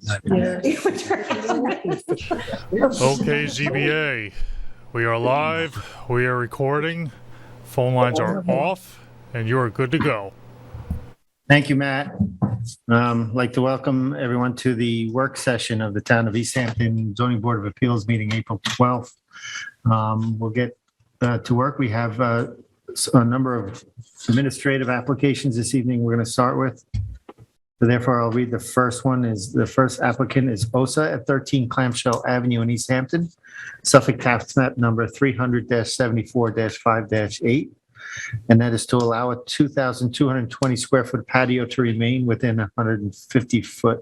Yeah. Okay, ZBA, we are live, we are recording, phone lines are off, and you are good to go. Thank you, Matt. I'd like to welcome everyone to the work session of the Town of East Hampton Zoning Board of Appeals meeting April 12th. We'll get to work. We have a number of administrative applications this evening we're going to start with. So therefore, I'll read the first one. The first applicant is OSA at 13 Clamshell Avenue in East Hampton, Suffolk tax map number 300-74-5-8. And that is to allow a 2,220 square foot patio to remain within 150 foot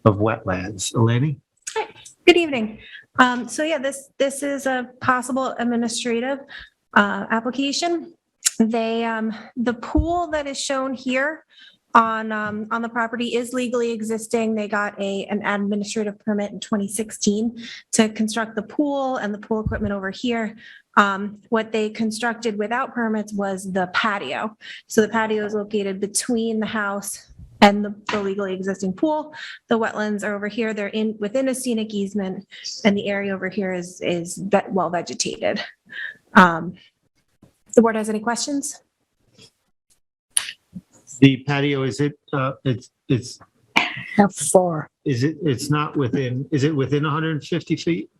of wetlands. Eleni? Hi, good evening. This is a possible administrative application. The pool that is shown here on the property is legally existing. They got an administrative permit in 2016 to construct the pool and the pool equipment over here. What they constructed without permits was the patio. So the patio is located between the house and the legally existing pool. The wetlands are over here. They're within a scenic easement, and the area over here is well vegetated. The board has any questions? The patio, is it, it's, How far? is it within 150 feet?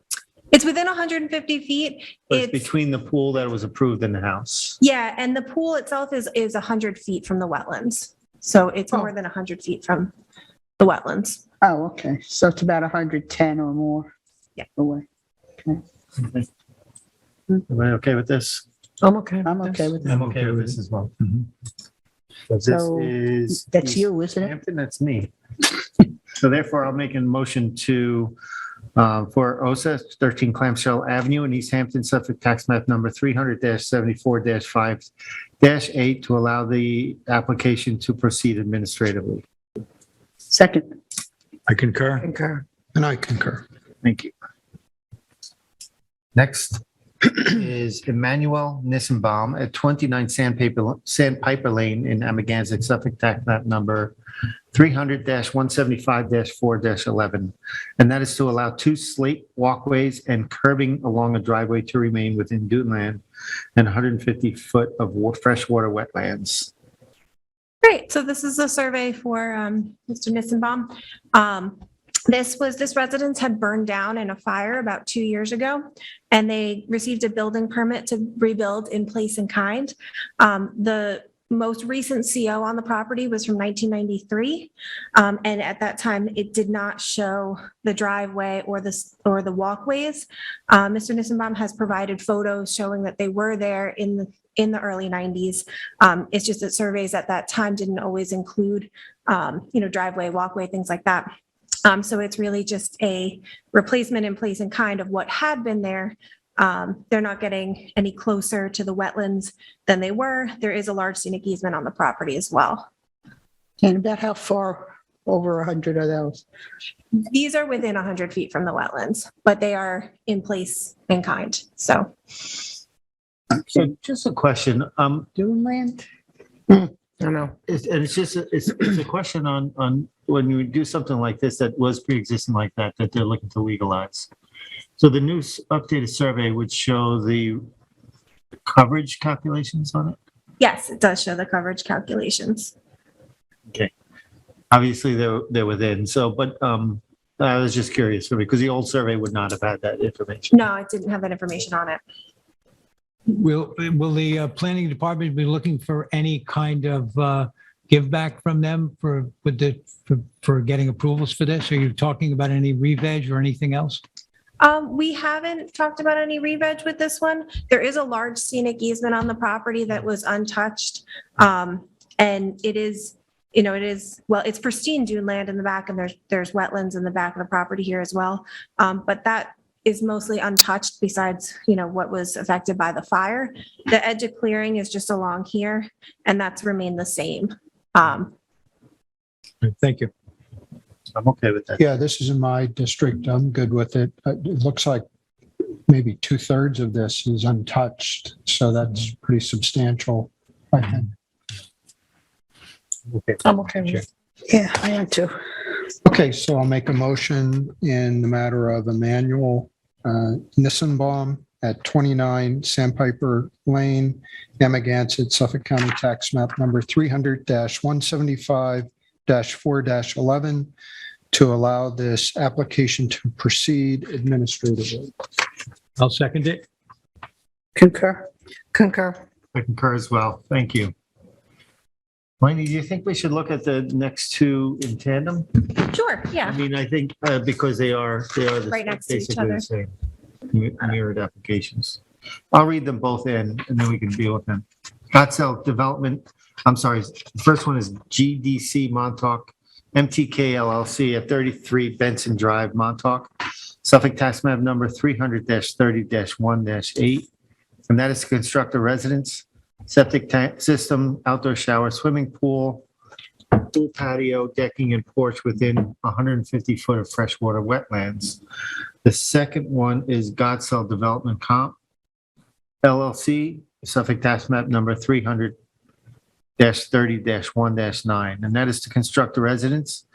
It's within 150 feet. But it's between the pool that was approved and the house. Yeah, and the pool itself is 100 feet from the wetlands. So it's more than 100 feet from the wetlands. Oh, okay. So it's about 110 or more. Yeah. Away. Everybody okay with this? I'm okay. I'm okay with that. I'm okay with this as well. So this So, is. That's you, isn't it? Hampton, that's me. So therefore, I'll make a motion to, for OSA 13 Clamshell Avenue in East Hampton, Suffolk tax map number 300-74-5-8 to allow the application to proceed administratively. Second. I concur, Concur. and I concur. Thank you. Next is Emmanuel Nissenbaum at 29 Sandpiper Lane in Amagansett, Suffolk tax map number 300-175-4-11. And that is to allow 2 slate walkways and curbing along a driveway to remain within duneland and 150 foot of freshwater wetlands. Great. So this is a survey for Mr. Nissenbaum. This residence had burned down in a fire about 2 years ago, and they received a building permit to rebuild in place and kind. The most recent CO on the property was from 1993, and at that time, it did not show the driveway or the walkways. Mr. Nissenbaum has provided photos showing that they were there in the early 90s. It's just that surveys at that time didn't always include, driveway, walkway, things like that. So it's really just a replacement in place and kind of what had been there. They're not getting any closer to the wetlands than they were. There is a large scenic easement on the property as well. And about how far over 100 are those? These are within 100 feet from the wetlands, but they are in place and kind. So So just a question, Duneland? I know. It's just a question on when you do something like this that was pre-existing like that they're looking to legalize. So the new updated survey would show the coverage calculations on it? yes, it does show the coverage calculations. Okay. Obviously, they're within. So, but I was just curious because the old survey would not have had that information. No, it didn't have that information on it. Will the planning department be looking for any kind of give back from them for getting approvals for this? Are you talking about any re-veg or anything else? We haven't talked about any re-veg with this one. There is a large scenic easement on the property that was untouched. And it is, it's pristine dune land in the back, and there's wetlands in the back of the property here as well. But that is mostly untouched besides, what was affected by the fire. The edge of clearing is just along here, and that's remained the same. Thank you. I'm okay with that. Yeah, this is in my district. I'm good with it. It looks like maybe 2/3 of this is untouched, so that's pretty substantial, I think. Okay. I'm okay with it. Yeah, I am too. Okay, so I'll make a motion in the matter of Emmanuel Nissenbaum at 29 Sandpiper Lane, Amagansett, Suffolk County Tax Map number 300-175-4-11 to allow this application to proceed administratively. I'll second it. Concur. I concur as well. Thank you. Wendy, do you think we should look at the next two in tandem? Sure, I yeah. mean, I think because they are Right next to each basically other. the same mirrored applications. I'll read them both in and then we can deal with them. Gottsell Development, I'm sorry, the first one is GDC Montauk, MTK LLC at 33 Benson Drive, Montauk, Suffolk Tax Map number 300-30-1-8. And that is to construct a residence, septic tank system, outdoor shower, swimming pool, pool patio, decking, and porch within 150 foot of freshwater wetlands. The second one is Gottsell Development Comp LLC, Suffolk Tax Map number 300-30-1-9, and that is to construct a residence,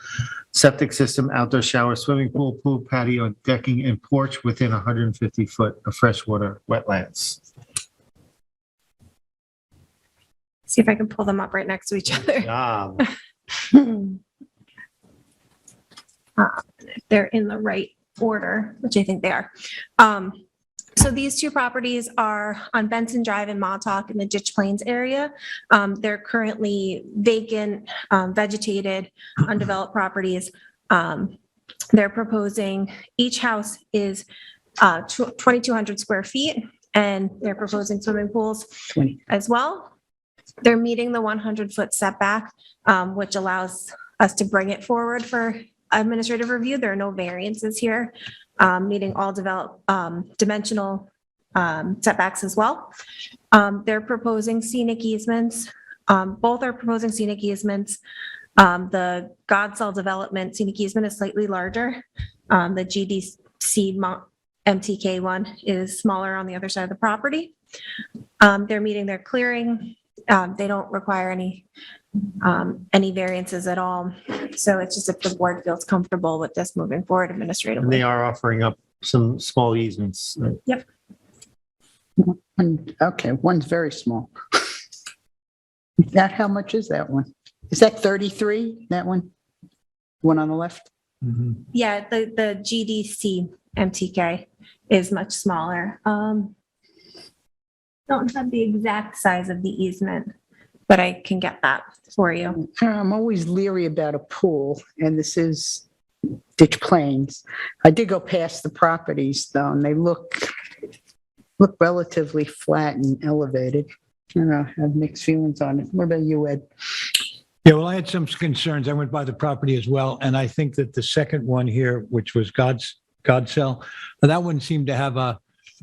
septic system, outdoor shower, swimming pool, pool patio, decking, and porch within 150 foot of freshwater wetlands. See if I can pull them up right next to each other. If they're in the right order, which I think they are. So these two properties are on Benson Drive in Montauk in the Ditch Plains area. They're currently vacant, vegetated, undeveloped properties. They're proposing, each house is 2,200 square feet, and they're proposing swimming pools 20. as well. They're meeting the 100-foot setback, which allows us to bring it forward for administrative review. There are no variances here, meeting all dimensional setbacks as well. They're proposing scenic easements. Both are proposing scenic easements. The Gottsell Development scenic easement is slightly larger. The GDC MTK one is smaller on the other side of the property. They're meeting their clearing. They don't require any variances at all. So it's just if the board feels comfortable with this moving forward And they administratively. are offering up some small easements. Okay, one's very small. That, how much is that one? Is that 33, that one? One on the left? Yeah, the GDC MTK is much smaller. Don't have the exact size of the easement, but I can get that for you. I'm always leery about a pool, and this is Ditch Plains. I did go past the properties though, and they look relatively flat and elevated. I don't know, I have mixed feelings on it. What about you, Ed? Yeah, well, I had some concerns. I went by the property as well, and I think that the second one here, which was Gottsell, that one seemed to have a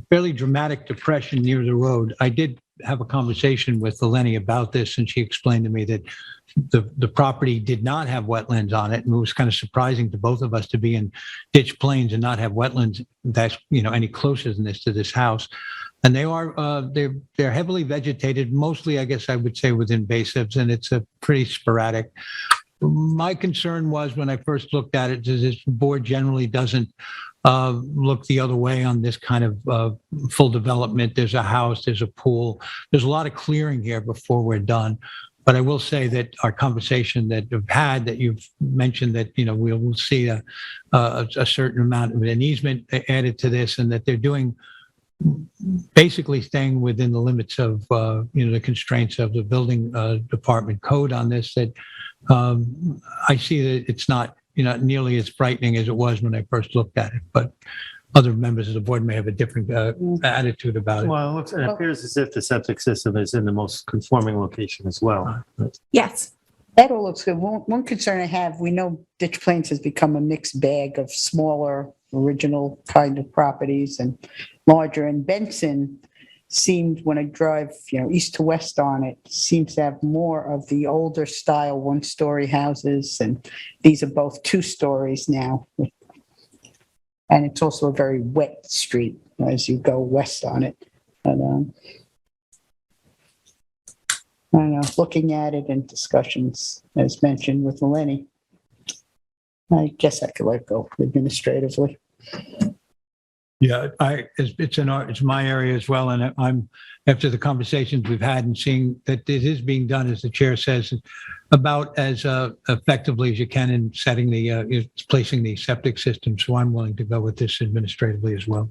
fairly dramatic depression near the road. I did have a conversation with Eleni about this, and she explained to me that the property did not have wetlands on it, and it was kind of surprising to both of us to be in Ditch Plains and not have wetlands that's any closer than this to this house. And they are they're heavily vegetated, mostly I guess I would say with invasives, and it's a pretty sporadic. My concern was when I first looked at it, is this board generally doesn't look the other way on this kind of full development. There's a house, there's a pool, there's a lot of clearing here before we're done. But I will say that our conversation that we've had, that you've mentioned that, we'll see a certain amount of an easement added to this, and that they're doing basically staying within the limits of, the constraints of the building department code on this, that I see that it's not, nearly as frightening as it was when I first looked at it, but other members of the board may have a different attitude about it. Well, it appears as if the septic system is in the most conforming location as well. Yes. That all looks good. One concern I have, we know Ditch Plains has become a mixed bag of smaller, original kind of properties and larger. And Benson seems, when I drive, east to west on it, seems to have more of the older style one-story houses. And these are both 2 stories now. And it's also a very wet street as you go west on it. But, I don't know, looking at it in discussions, as mentioned with Eleni, I guess I could let go administratively. Yeah, it's my area as well, and I'm, after the conversations we've had and seeing that it is being done, as the chair says, about as effectively as you can in setting placing the septic system, so I'm willing to go with this administratively as well.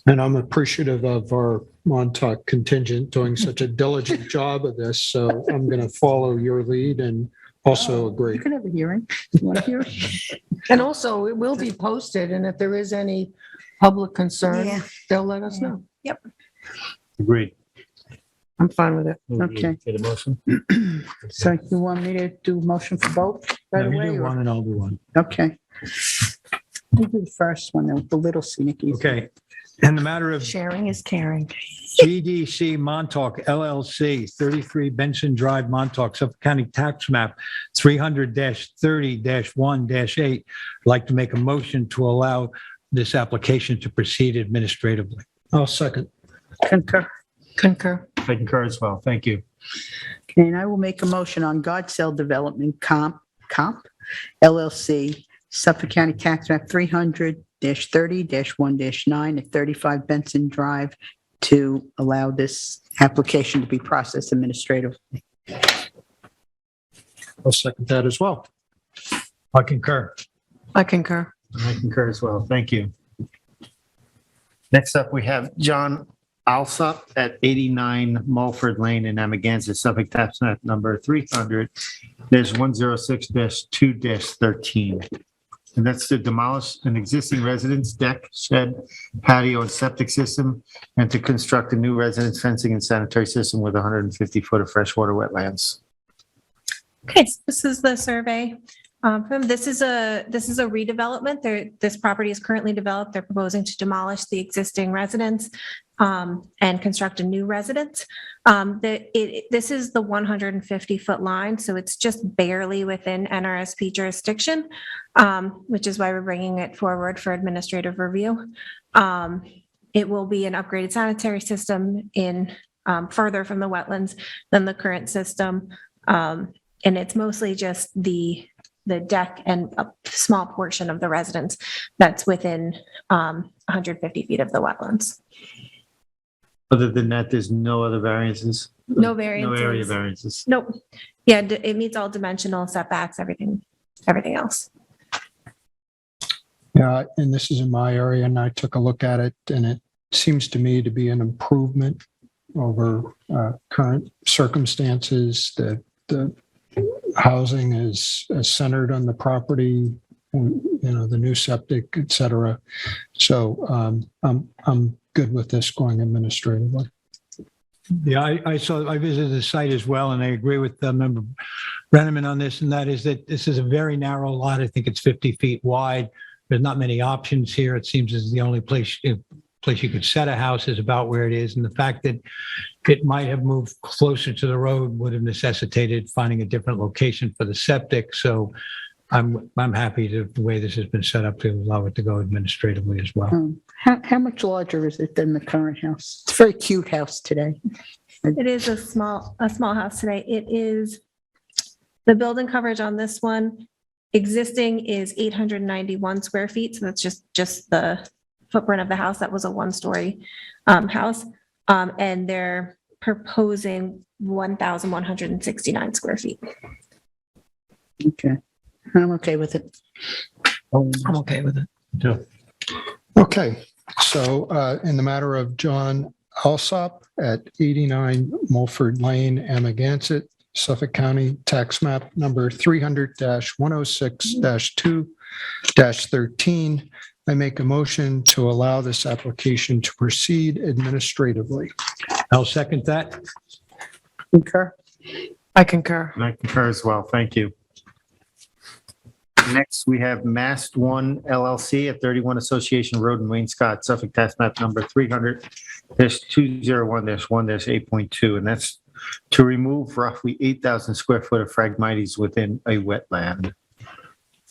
And I'm appreciative of our Montauk contingent doing such a diligent job of this. So I'm going to follow your lead and also agree. You can have a hearing. You want a hearing? And also, it will be posted, and if there is any public concern, Yeah. they'll let us know. Agreed. I'm fine with it. Okay. Get a motion? So you want me to do motion for both right No, you away? do or- one and I'll do one. Okay. We'll do the first one, the little scenic. easement. Okay. In the matter of Sharing is caring. GDC Montauk LLC, 33 Benson Drive, Montauk, Suffolk County Tax Map 300-30-1-8. I'd like to make a motion to allow this application to proceed administratively. I'll second. Concur. Concur. I concur as well. Thank you. Okay, and I will make a motion on Godsell Development Comp LLC, Suffolk County Tax Map 300-30-1-9 at 35 Benson Drive to allow this application to be processed administratively. I'll second that as well. I concur. I concur. I concur as well. Thank you. Next up, we have John Alsop at 89 Mulford Lane in Amagansett, Suffolk Tax Map number 300-106-2-13. And that's to demolish an existing residence deck, shed, patio, and septic system, and to construct a new residence fencing and sanitary system with 150 foot of freshwater wetlands. Okay, so this is the survey. This is a redevelopment. This property is currently developed. They're proposing to demolish the existing residence and construct a new residence. This is the 150-foot line, so it's just barely within NRSP jurisdiction, which is why we're bringing it forward for administrative review. It will be an upgraded sanitary system in further from the wetlands than the current system. And it's mostly just the deck and a small portion of the residence that's within 150 feet of the wetlands. Other than that, there's no other variances? No No area variances. variances? Nope. Yeah, it meets all dimensional setbacks, everything else. Yeah, and this is in my area, and I took a look at it, and it seems to me to be an improvement over current circumstances. That the housing is centered on the property, the new septic, et cetera. So I'm good with this going administratively. Yeah, I visited the site as well, and I agree with Member Brenneman on this, and that is that this is a very narrow lot. I think it's 50 feet wide. There's not many options here. It seems as the only place you could set a house is about where it is. And the fact that it might have moved closer to the road would have necessitated finding a different location for the septic. So I'm happy the way this has been set up to allow it to go administratively as well. How much larger is it than the current house? It's a very cute house today. It is a small house today. It is, the building coverage on this one, existing is 891 square feet. So that's just the footprint of the house. That was a one-story house. And they're proposing 1,169 square feet. Okay. I'm okay with it. I'm okay with it. Okay, so in the matter of John Alsop at 89 Mulford Lane, Amagansett, Suffolk County, tax map number 300-106-2-13, I make a motion to allow this application to proceed administratively. I'll second that. Concur. I concur. And I concur as well. Thank you. Next, we have Mast One LLC at 31 Association Road in Wayne-Scott, Suffolk Tax Map number 300-201-1-8.2, and that's to remove roughly 8,000 square foot of Phragmites within a wetland.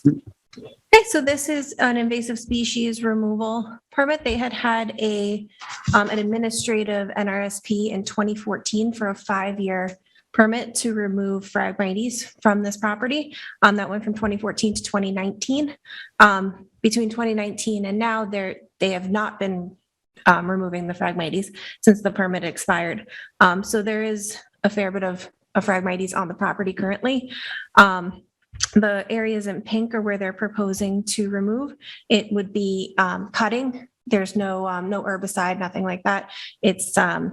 Okay, so this is an invasive species removal permit. They had an administrative NRSP in 2014 for a 5-year permit to remove Phragmites from this property. That went from 2014 to 2019. Between 2019 and now, they have not been removing the Phragmites since the permit expired. So there is a fair bit of Phragmites on the property currently. The areas in pink are where they're proposing to remove. It would be cutting. There's no herbicide, nothing like that. It's, I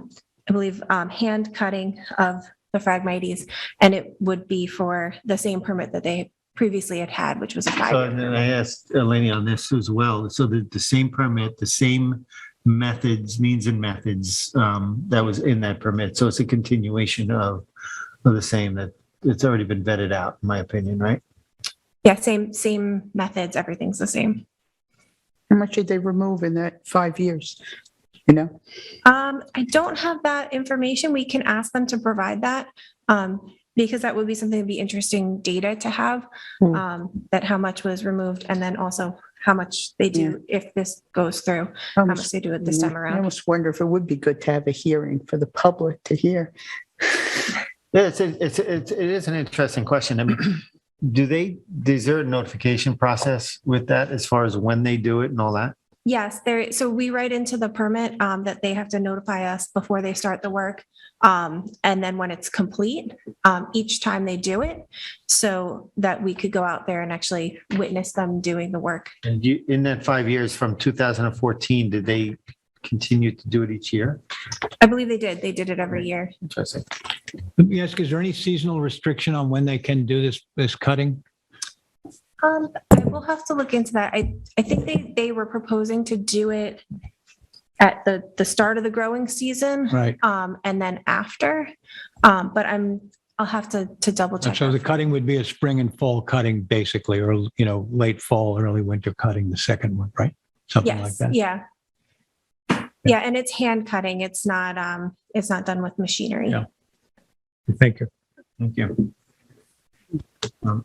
believe, hand cutting of the Phragmites, and it would be for the same permit that they previously had, which was a So 5-year and then permit. I asked Eleni on this as well. So the same permit, the same methods, means and methods that was in that permit. So it's a continuation of the same, that it's already been vetted out, in my opinion, right? Yeah, same methods, everything's the same. How much did they remove in that 5 years? You know? I don't have that information. We can ask them to provide that, because that would be something that'd be interesting data to have, that how much was removed, and then also how much they do if this goes through, how much they do it this time I around. almost wonder if it would be good to have a hearing for the public to hear. Yeah, it is an interesting question. I mean, is there a notification process with that as far as when they do it and all that? Yes, so we write into the permit that they have to notify us before they start the work. And then when it's complete, each time they do it, so that we could go out there and actually witness them doing the work. And in that 5 years from 2014, did they continue to do it each year? I believe they did. They did it every year. Interesting. Let me ask, is there any seasonal restriction on when they can do this cutting? I will have to look into that. I think they were proposing to do it at the start of the growing season. Right. And then after, but I'll have to double check. So the that. cutting would be a spring and fall cutting, basically, or, late fall, early winter cutting, the second one, right? Something like Yes, that. yeah. Yeah, and it's hand cutting. It's not done with machinery. Yeah. Thank you. Thank you.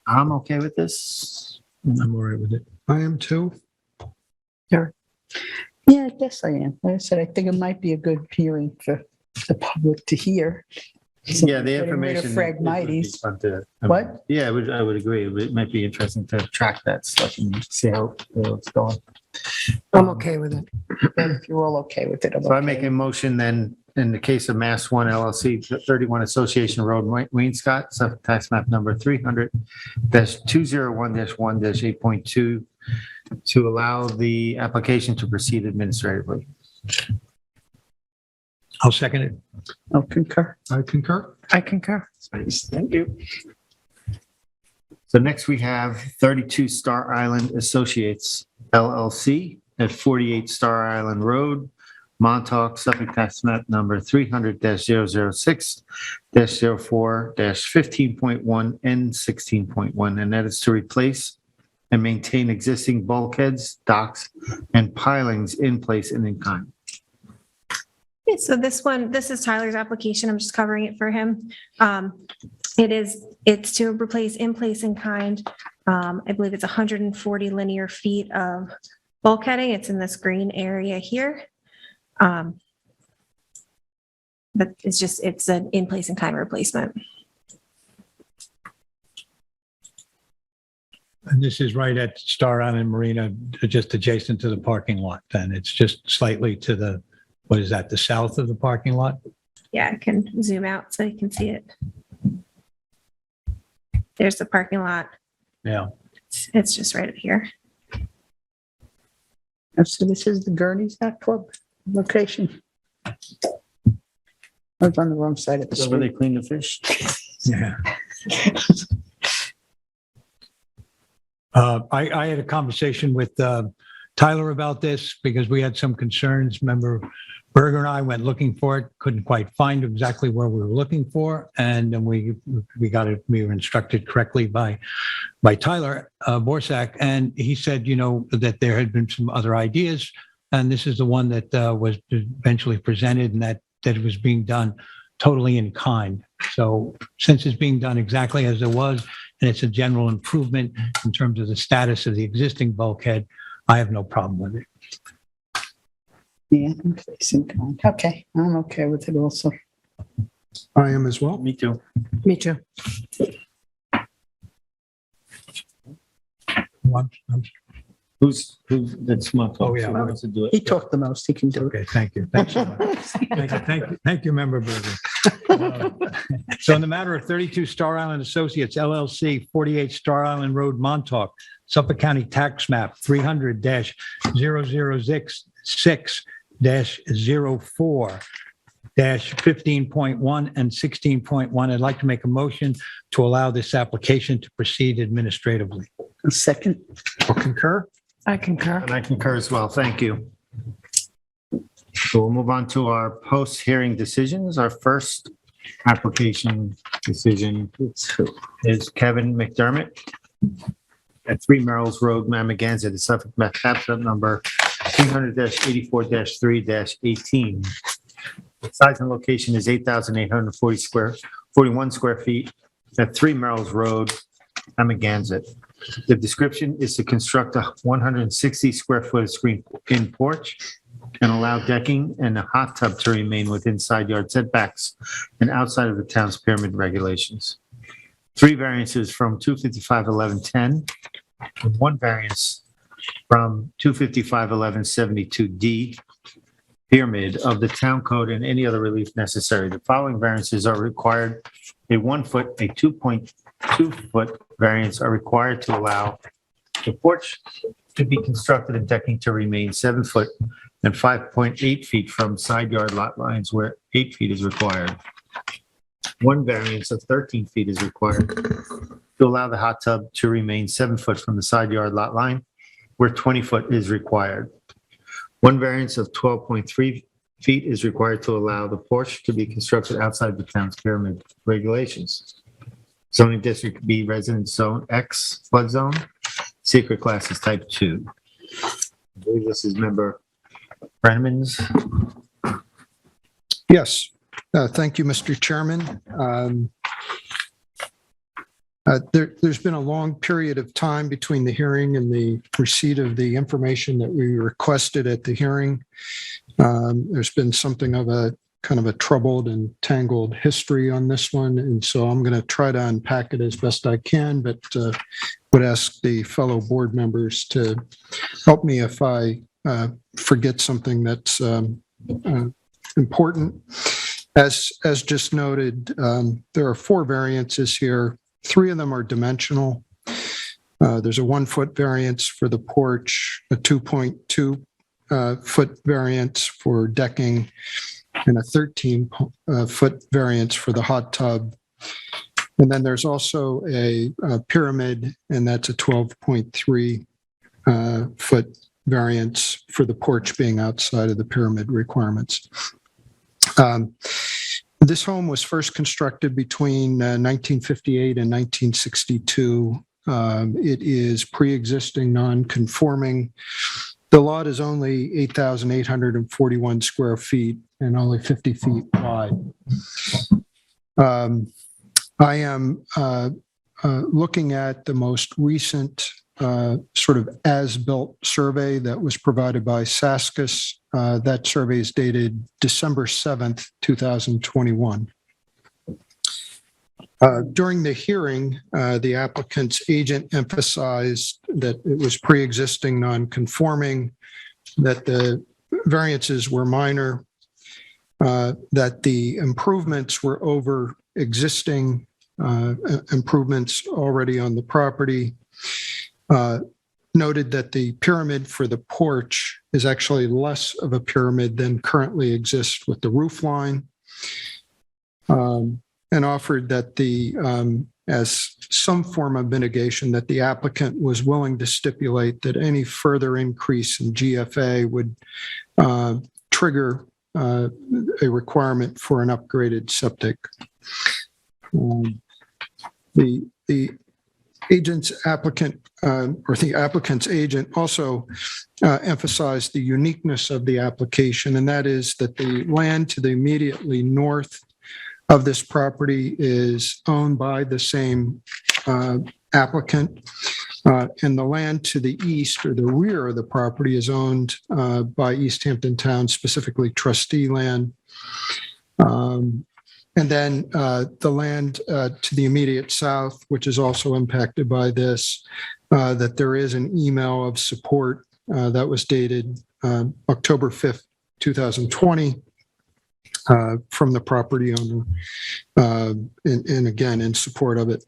I'm okay with this. I'm all right with it. I am too. Yeah, I guess I am. Like I said, I think it might be a good hearing for the public to hear. Yeah, the Getting rid of information. Phragmites. Phragmites. What? Yeah, I would agree. It might be interesting to track that stuff and see how it's going. I'm okay with it. If you're all okay with it. I'm So I okay. make a motion then, in the case of Mass One LLC, 31 Association Road, Wayne-Scott, Suffolk Tax Map number 300-201-1-8.2, to allow the application to proceed administratively. I'll second it. I'll concur. I concur. I concur. Thank you. So next we have 32 Star Island Associates LLC at 48 Star Island Road, Montauk, Suffolk Tax Map number 300-006-04-15.1 and 16.1, and that is to replace and maintain existing bulkheads, docks, and pilings in place and in kind. Okay, so this is Tyler's application. I'm just covering it for him. It's to replace in place in kind. I believe it's 140 linear feet of bulkheading. It's in this green area here. But it's an in place in kind replacement. And this is right at Star Island Marina, just adjacent to the parking lot, then. It's just slightly to the, what is that, the south of the parking lot? Yeah, I can zoom out so you can see it. There's the parking lot. Yeah. It's just right up here. So this is the Gurney's Yacht Club location. I was on the wrong side of the That's where they street. clean the fish. Yeah. I had a conversation with Tyler about this because we had some concerns. Remember, Berger and I went looking for it, couldn't quite find exactly where we were looking for. And then we were instructed correctly by Tyler Borsak. And he said, that there had been some other ideas. And this is the one that was eventually presented, and that it was being done totally in kind. So since it's being done exactly as it was, and it's a general improvement in terms of the status of the existing bulkhead, I have no problem with it. Yeah, in place in kind. Okay, I'm okay with it also. I am as well. Me too. Me too. That's my fault. Oh, yeah. Who wants to do He it? talked the most, he can do it. Okay, thank you. Thanks so much. Thank you, Member Berger. So in the matter of 32 Star Island Associates LLC, 48 Star Island Road, Montauk, Suffolk County Tax Map 300-0066-04. 15.1 and 16.1. I'd like to make a motion to allow this application to proceed administratively. A second. Concur? I concur. And I concur as well. Thank you. So we'll move on to our post-hearing decisions. Our first application decision is Kevin McDermott at 3 Merrill's Road, Mamagansett, Suffolk, Mass. Number 300-84-3-18. The size and location is 8,841 square feet at 3 Merrill's Road, Amagansett. The description is to construct a 160 square foot screen-in porch and allow decking and a hot tub to remain within side yard setbacks and outside of the town's pyramid regulations. 3 variances from 255-1110 and 1 variance from 255-1172D pyramid of the town code and any other relief necessary. The following variances are required. A 1 foot, a 2.2 foot variance are required to allow the porch to be constructed and decking to remain 7 foot and 5.8 feet from side yard lot lines where 8 feet is required. 1 variance of 13 feet is required to allow the hot tub to remain 7 foot from the side yard lot line where 20 foot is required. 1 variance of 12.3 feet is required to allow the porch to be constructed outside the town's pyramid regulations. Zoning district B residence zone X flood zone. Secret class is type 2. I believe this is member Brenneman's. Yes. Thank you, Mr. Chairman. There's been a long period of time between the hearing and the receipt of the information that we requested at the hearing. There's been something of a kind of a troubled and tangled history on this one, and so I'm going to try to unpack it as best I can, but would ask the fellow board members to help me if I forget something that's important. As just noted, there are 4 variances here. 3 of them are dimensional. There's a 1 foot variance for the porch, a 2.2 foot variance for decking, and a 13 foot variance for the hot tub. And then there's also a pyramid, and that's a 12.3 foot variance for the porch being outside of the pyramid requirements. This home was first constructed between 1958 and 1962. It is pre-existing non-conforming. The lot is only 8,841 square feet and only 50 feet wide. I am looking at the most recent sort of as-built survey that was provided by Saskis. That survey is dated December 7th, 2021. During the hearing, the applicant's agent emphasized that it was pre-existing non-conforming, that the variances were minor, that the improvements were over existing improvements already on the property. Noted that the pyramid for the porch is actually less of a pyramid than currently exists with the roof line, and offered that as some form of mitigation, that the applicant was willing to stipulate that any further increase in GFA would trigger a requirement for an upgraded septic. The applicant's agent also emphasized the uniqueness of the application, and that is that the land to the immediately north of this property is owned by the same applicant, and the land to the east or the rear of the property is owned by East Hampton Town, specifically trustee land. And then the land to the immediate south, which is also impacted by this, that there is an email of support that was dated October 5th, 2020, from the property owner, and again, in support of it.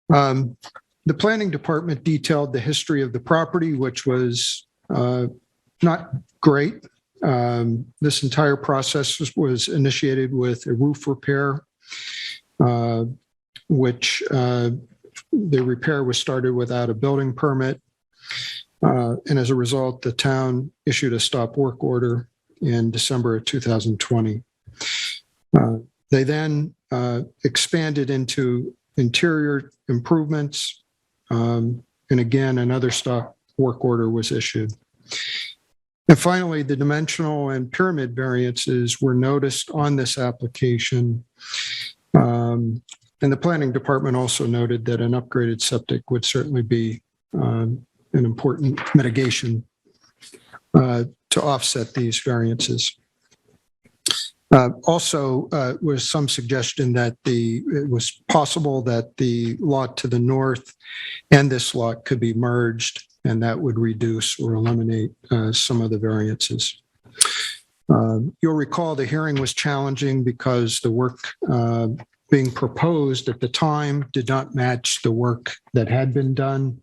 The planning department detailed the history of the property, which was not great. This entire process was initiated with a roof repair, which the repair was started without a building permit. And as a result, the town issued a stop work order in December of 2020. They then expanded into interior improvements. And again, another stop work order was issued. And finally, the dimensional and pyramid variances were noticed on this application. And the planning department also noted that an upgraded septic would certainly be an important mitigation to offset these variances. Also, was some suggestion that it was possible that the lot to the north and this lot could be merged, and that would reduce or eliminate some of the variances. You'll recall the hearing was challenging because the work being proposed at the time did not match the work that had been done.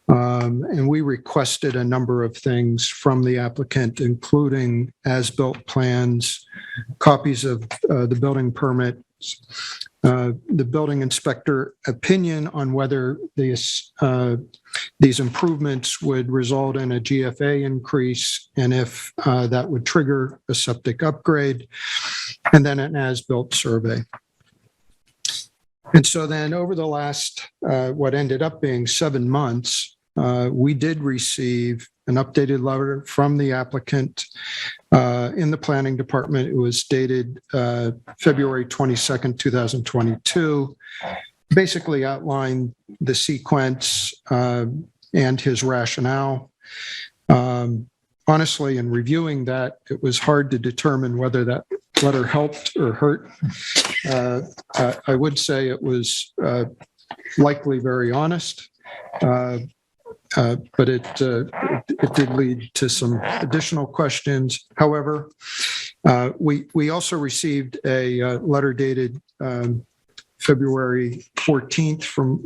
And we requested a number of things from the applicant, including as-built plans, copies of the building permits, the building inspector opinion on whether these improvements would result in a GFA increase, and if that would trigger a septic upgrade, and then an as-built survey. And so then over the last, what ended up being 7 months, we did receive an updated letter from the applicant in the planning department. It was dated February 22nd, 2022, basically outlined the sequence and his rationale. Honestly, in reviewing that, it was hard to determine whether that letter helped or hurt. I would say it was likely very honest, but it did lead to some additional questions. However, we also received a letter dated February 14th from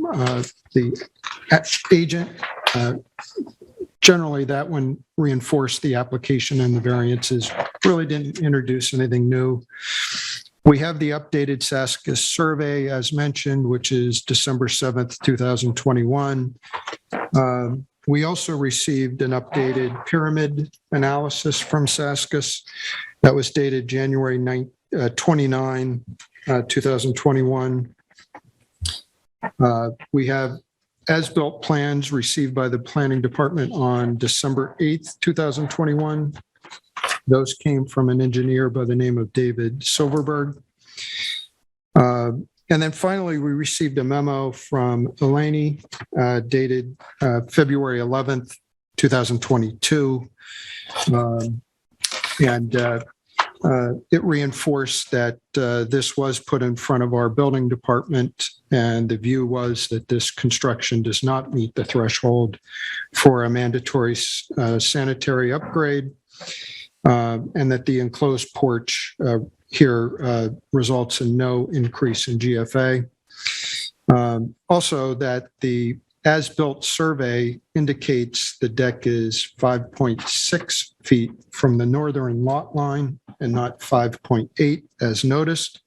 the agent. Generally, that one reinforced the application and the variances, really didn't introduce anything new. We have the updated Saskus survey, as mentioned, which is December 7th, 2021. We also received an updated pyramid analysis from Saskus that was dated January 29, 2021. We have as-built plans received by the planning department on December 8th, 2021. Those came from an engineer by the name of David Silverberg. And then finally, we received a memo from Eleni dated February 11th, 2022. It reinforced that this was put in front of our building department, and the view was that this construction does not meet the threshold for a mandatory sanitary upgrade, and that the enclosed porch here results in no increase in GFA. Also, that the as-built survey indicates the deck is 5.6 feet from the northern lot line and not 5.8 as noticed,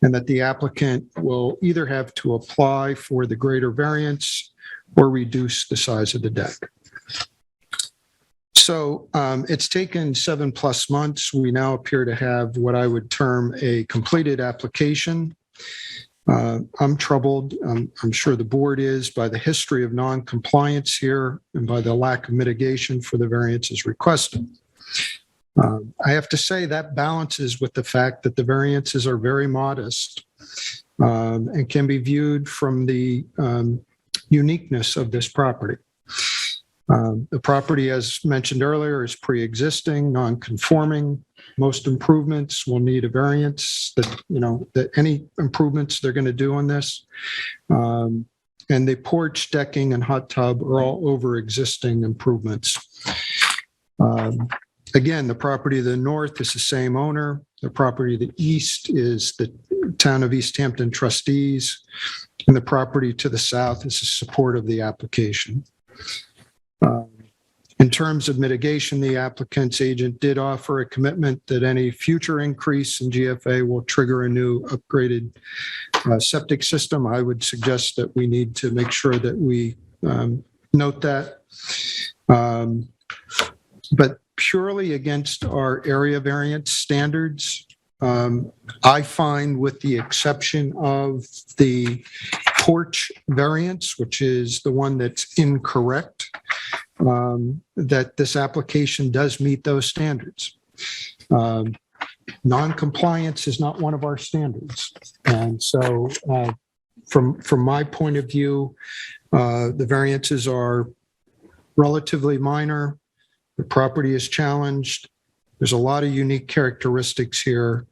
and that the applicant will either have to apply for the greater variance or reduce the size of the deck. So it's taken 7+ months. We now appear to have what I would term a completed application. I'm troubled, I'm sure the board is, by the history of non-compliance here and by the lack of mitigation for the variances requested. I have to say that balances with the fact that the variances are very modest and can be viewed from the uniqueness of this property. The property, as mentioned earlier, is pre-existing, non-conforming. Most improvements will need a variance that any improvements they're going to do on this. And the porch, decking, and hot tub are all over existing improvements. Again, the property to the north is the same owner. The property to the east is the Town of East Hampton trustees. And the property to the south is the support of the application. In terms of mitigation, the applicant's agent did offer a commitment that any future increase in GFA will trigger a new upgraded septic system. I would suggest that we need to make sure that we note that. But purely against our area variance standards, I find, with the exception of the porch variance, which is the one that's incorrect, that this application does meet those standards. Non-compliance is not one of our standards. And so from my point of view, the variances are relatively minor. The property is challenged. There's a lot of unique characteristics here.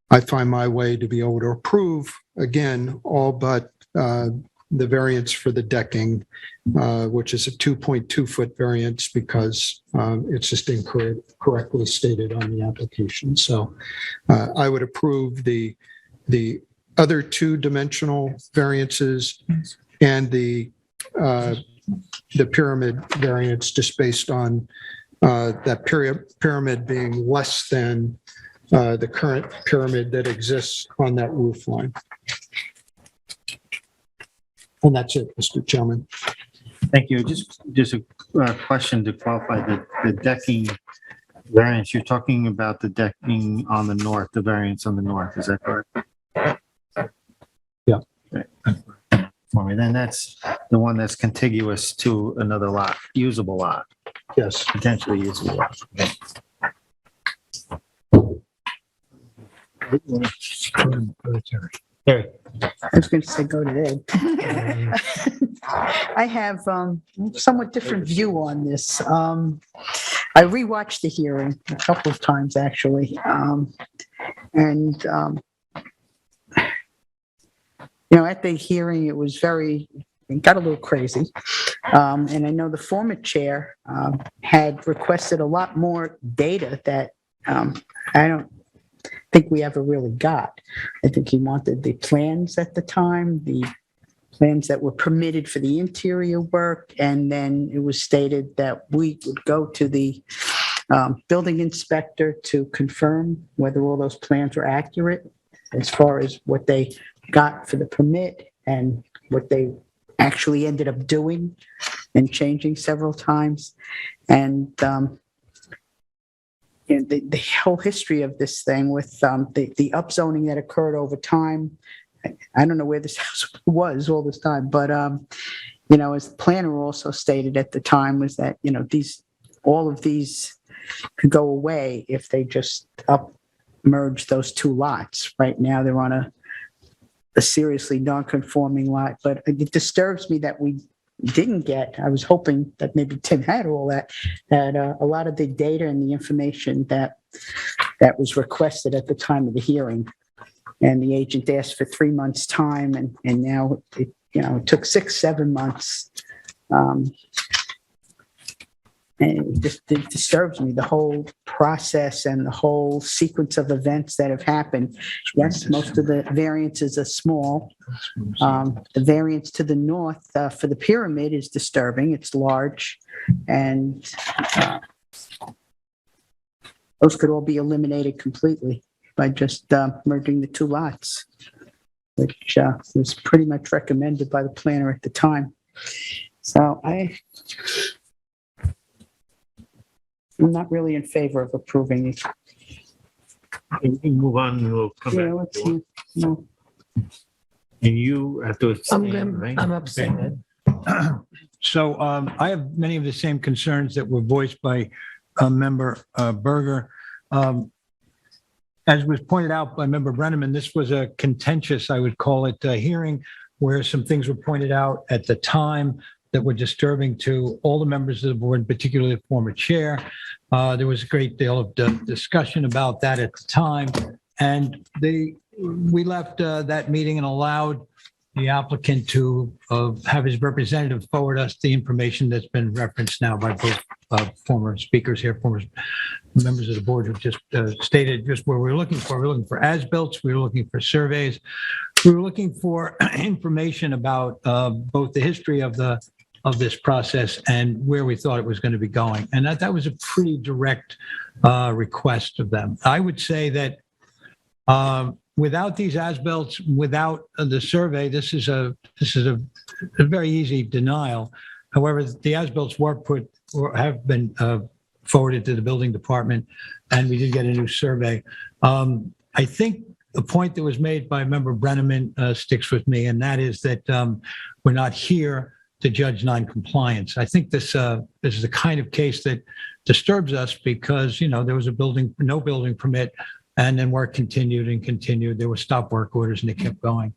I find my way to be able to approve, again, all but the variance for the decking, which is a 2.2 foot variance because it's just incorrectly stated on the application. So I would approve the other two dimensional variances and the pyramid variance, just based on that pyramid being less than the current pyramid that exists on that roof line. And that's it, Mr. Chairman. Thank you. Just a question to qualify the decking variance. You're talking about the decking on the north, the variance on the north. Is that correct? Yeah. Okay. For me, then that's the one that's contiguous to another lot, usable lot, Yes. potentially usable lot. Terry. I was going to say go to Ed. I have somewhat different view on this. I rewatched the hearing a couple of times, actually. At the hearing, it was it got a little crazy. And I know the former chair had requested a lot more data that I don't think we ever really got. I think he wanted the plans at the time, the plans that were permitted for the interior work, and then it was stated that we would go to the building inspector to confirm whether all those plans were accurate as far as what they got for the permit and what they actually ended up doing and changing several times. And the whole history of this thing with the upzoning that occurred over time. I don't know where this house was all this time, but as the planner also stated at the time, was that all of these could go away if they just merge those two lots. Right now they're on a seriously non-conforming lot, but it disturbs me that we didn't get. I was hoping that maybe Tim had all that a lot of the data and the information that was requested at the time of the hearing. And the agent asked for 3 months' time, and now it took 6-7 months. And it disturbs me, the whole process and the whole sequence of events that have happened. Yes, most of the variances are small. The variance to the north for the pyramid is disturbing. It's large, and those could all be eliminated completely by just merging the two lots, which was pretty much recommended by the planner at the time. So I'm not really in favor of approving it. We can move on and we'll come Yeah, back. let's see. No. And you have to abstain, right? I'm upset. So I have many of the same concerns that were voiced by Member Berger. As was pointed out by Member Brenneman, this was a contentious, I would call it, hearing where some things were pointed out at the time. that were disturbing to all the members of the board, particularly the former chair. There was a great deal of discussion about that at the time. And we left that meeting and allowed the applicant to have his representative forward us the information that's been referenced now by both former speakers here, former members of the board who just stated just what we're looking for. We're looking for as-built, we were looking for surveys, we were looking for information about both the history of this process and where we thought it was going to be going. And that was a pretty direct request of them. I would say that without these as-built, without the survey, this is a very easy denial. However, the as-built were put or have been forwarded to the building department, and we did get a new survey. I think the point that was made by Member Brenneman sticks with me, and that is that we're not here to judge noncompliance. I think this is the kind of case that disturbs us because, there was no building permit, and then work continued and continued. There were stop work orders and they kept going.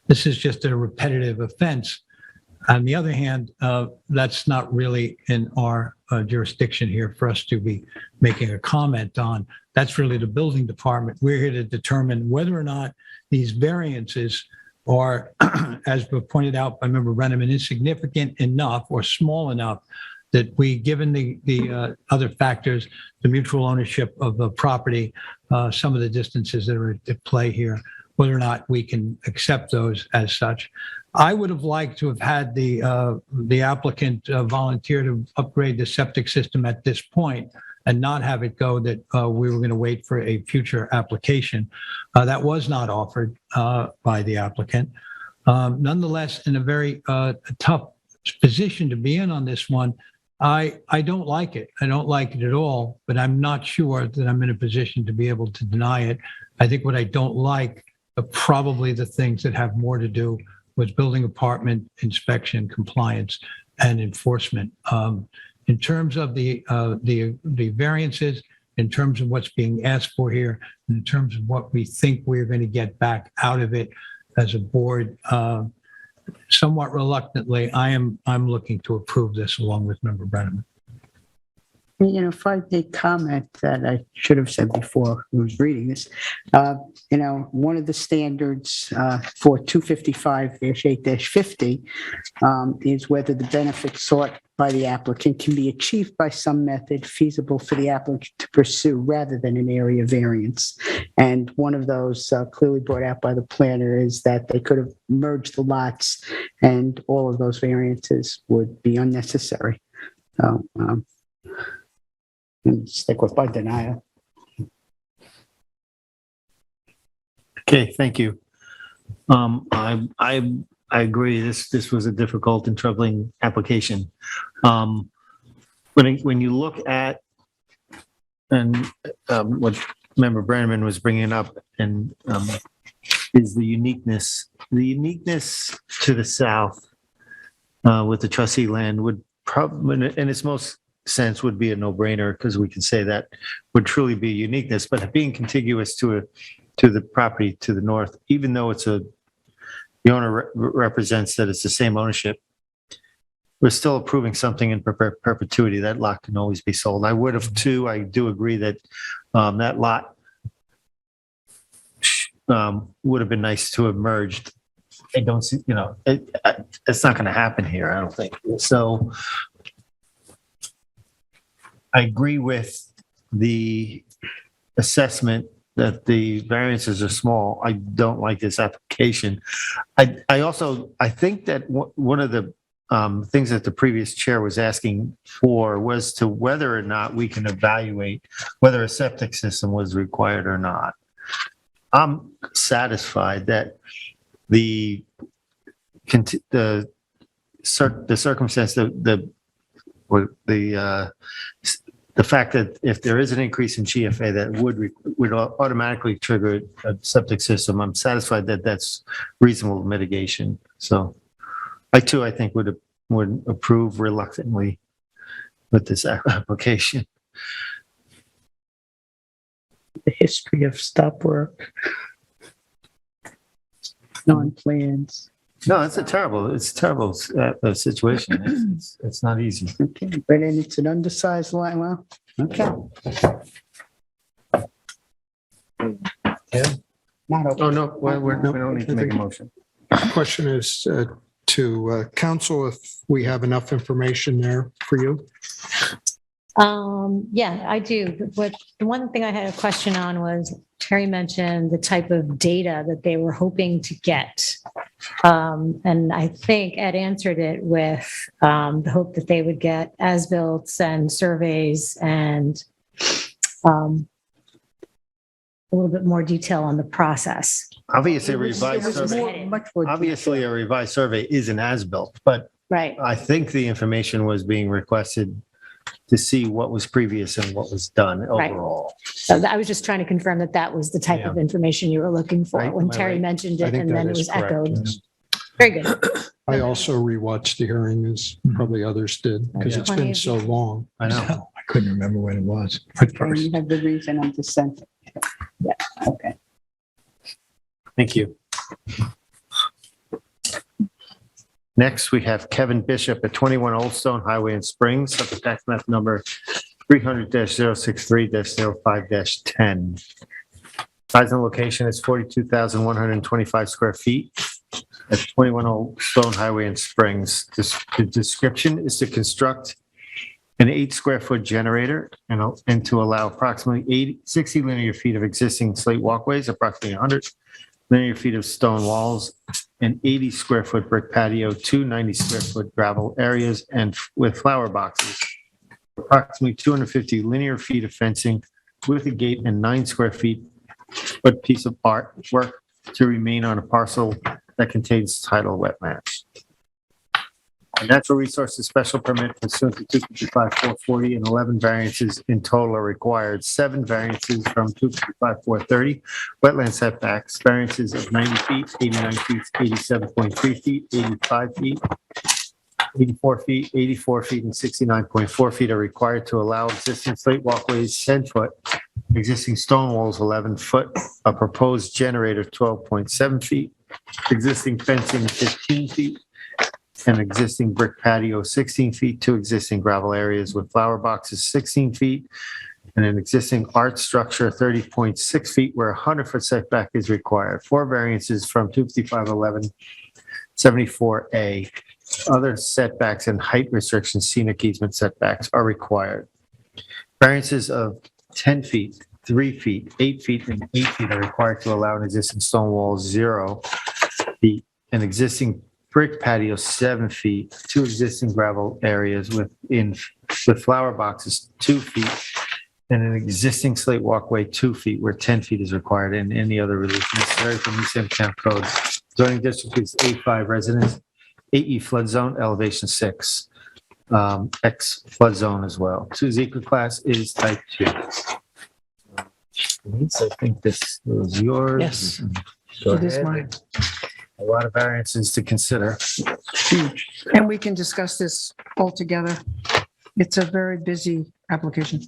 This is just a repetitive offense. On the other hand, that's not really in our jurisdiction here for us to be making a comment on. That's really the building department. We're here to determine whether or not these variances are, as pointed out by Member Brenneman, insignificant enough or small enough that we, given the other factors, the mutual ownership of the property, some of the distances that are at play here, whether or not we can accept those as such. I would have liked to have had the applicant volunteer to upgrade the septic system at this point and not have it go that we were going to wait for a future application. That was not offered by the applicant. Nonetheless, in a very tough position to be in on this one, I don't like it. I don't like it at all, but I'm not sure that I'm in a position to be able to deny it. I think what I don't like are probably the things that have more to do with building department inspection, compliance, and enforcement. In terms of the variances, in terms of what's being asked for here, in terms of what we think we're going to get back out of it as a board, somewhat reluctantly, I'm looking to approve this along with Member Brenneman. If I make comment that I should have said before I was reading this, one of the standards for 255-8-50 is whether the benefit sought by the applicant can be achieved by some method feasible for the applicant to pursue rather than an area variance. And one of those clearly brought out by the planner is that they could have merged the lots and all of those variances would be unnecessary. So, and stick with my denial. Okay, thank you. I agree. This was a difficult and troubling application. When you look at what Member Brenneman was bringing up, and is the uniqueness to the south with the trustee land would probably, in its most sense, would be a no-brainer because we can say that would truly be uniqueness. But being contiguous to the property to the north, even though the owner represents that it's the same ownership, we're still approving something in perpetuity. That lot can always be sold. I would have too. I do agree that that lot would have been nice to have merged. I don't see, it's not going to happen here, I don't think. So I agree with the assessment that the variances are small. I don't like this application. I think that one of the things that the previous chair was asking for was to whether or not we can evaluate whether a septic system was required or not. I'm satisfied that the circumstance, the fact that if there is an increase in GFA, that would automatically trigger a septic system. I'm satisfied that that's reasonable mitigation. So I think would approve reluctantly with this application. The history of stop work, non-plans. No, it's a terrible situation. It's not easy. Okay, but then it's an undersized line, well, okay. Yeah. Not open. Oh, no, well, we don't need to make a motion. Question is to council if we have enough information there for you. Yeah, I do. But the one thing I had a question on was Terry mentioned the type of data that they were hoping to get. And I think Ed answered it with the hope that they would get as-built and surveys and a little bit more detail on the process. Obviously, a It was revised survey, much more obviously, a revised survey is an as-built, but Right. I think the information was being requested to see what was previous and what was done Right. overall. So I was just trying to confirm that that was the type of information you were looking for Right. when Am I Terry right? mentioned I it think and that then it is was correct, echoed. yes. Very good. I also rewatched the hearing as probably others did because it's Plenty been of so detail. long. I know. I couldn't remember when it was at And first. you have the reason I'm dissenting. Yeah, okay. Thank you. Next, we have Kevin Bishop at 21 Old Stone Highway in Springs, Suffolk tax map number 300-063-05-10. Size and location is 42,125 square feet at 21 Old Stone Highway in Springs. The description is to construct an 8-square-foot generator and to allow approximately 60 linear feet of existing slate walkways, approximately 100 linear feet of stone walls, an 80-square-foot brick patio, 2 90-square-foot gravel areas, and with flower boxes. Approximately 250 linear feet of fencing with a gate and 9 square feet foot piece of artwork to remain on a parcel that contains tidal wetlands. A natural resources special permit pursuant to 255-440 and 11 variances in total are required. 7 variances from 255-430, wetland setbacks, variances of 90 feet, 89 feet, 87.3 feet, 85 feet, 84 feet, 84 feet, and 69.4 feet are required to allow existing slate walkways 10 foot, existing stone walls 11 foot, a proposed generator 12.7 feet, existing fencing 15 feet, an existing brick patio 16 feet, 2 existing gravel areas with flower boxes 16 feet, and an existing art structure 30.6 feet where a 100-foot setback is required. 4 variances from 255-11-74A. Other setbacks and height restrictions, scenic easement setbacks are required. Variances of 10 feet, 3 feet, 8 feet, and 8 feet are required to allow an existing stone wall 0 feet, an existing brick patio 7 feet, 2 existing gravel areas with flower boxes 2 feet, and an existing slate walkway 2 feet where 10 feet is required, and any other relief necessary from East Hampton Code. Zoning district is A5 residence, AE flood zone, elevation 6, X flood zone as well. Sue's eco class is type 2. Denise, I think this was yours. Yes. Go It is ahead. mine. A lot of variances to consider. And we can discuss this all together. It's a very busy application.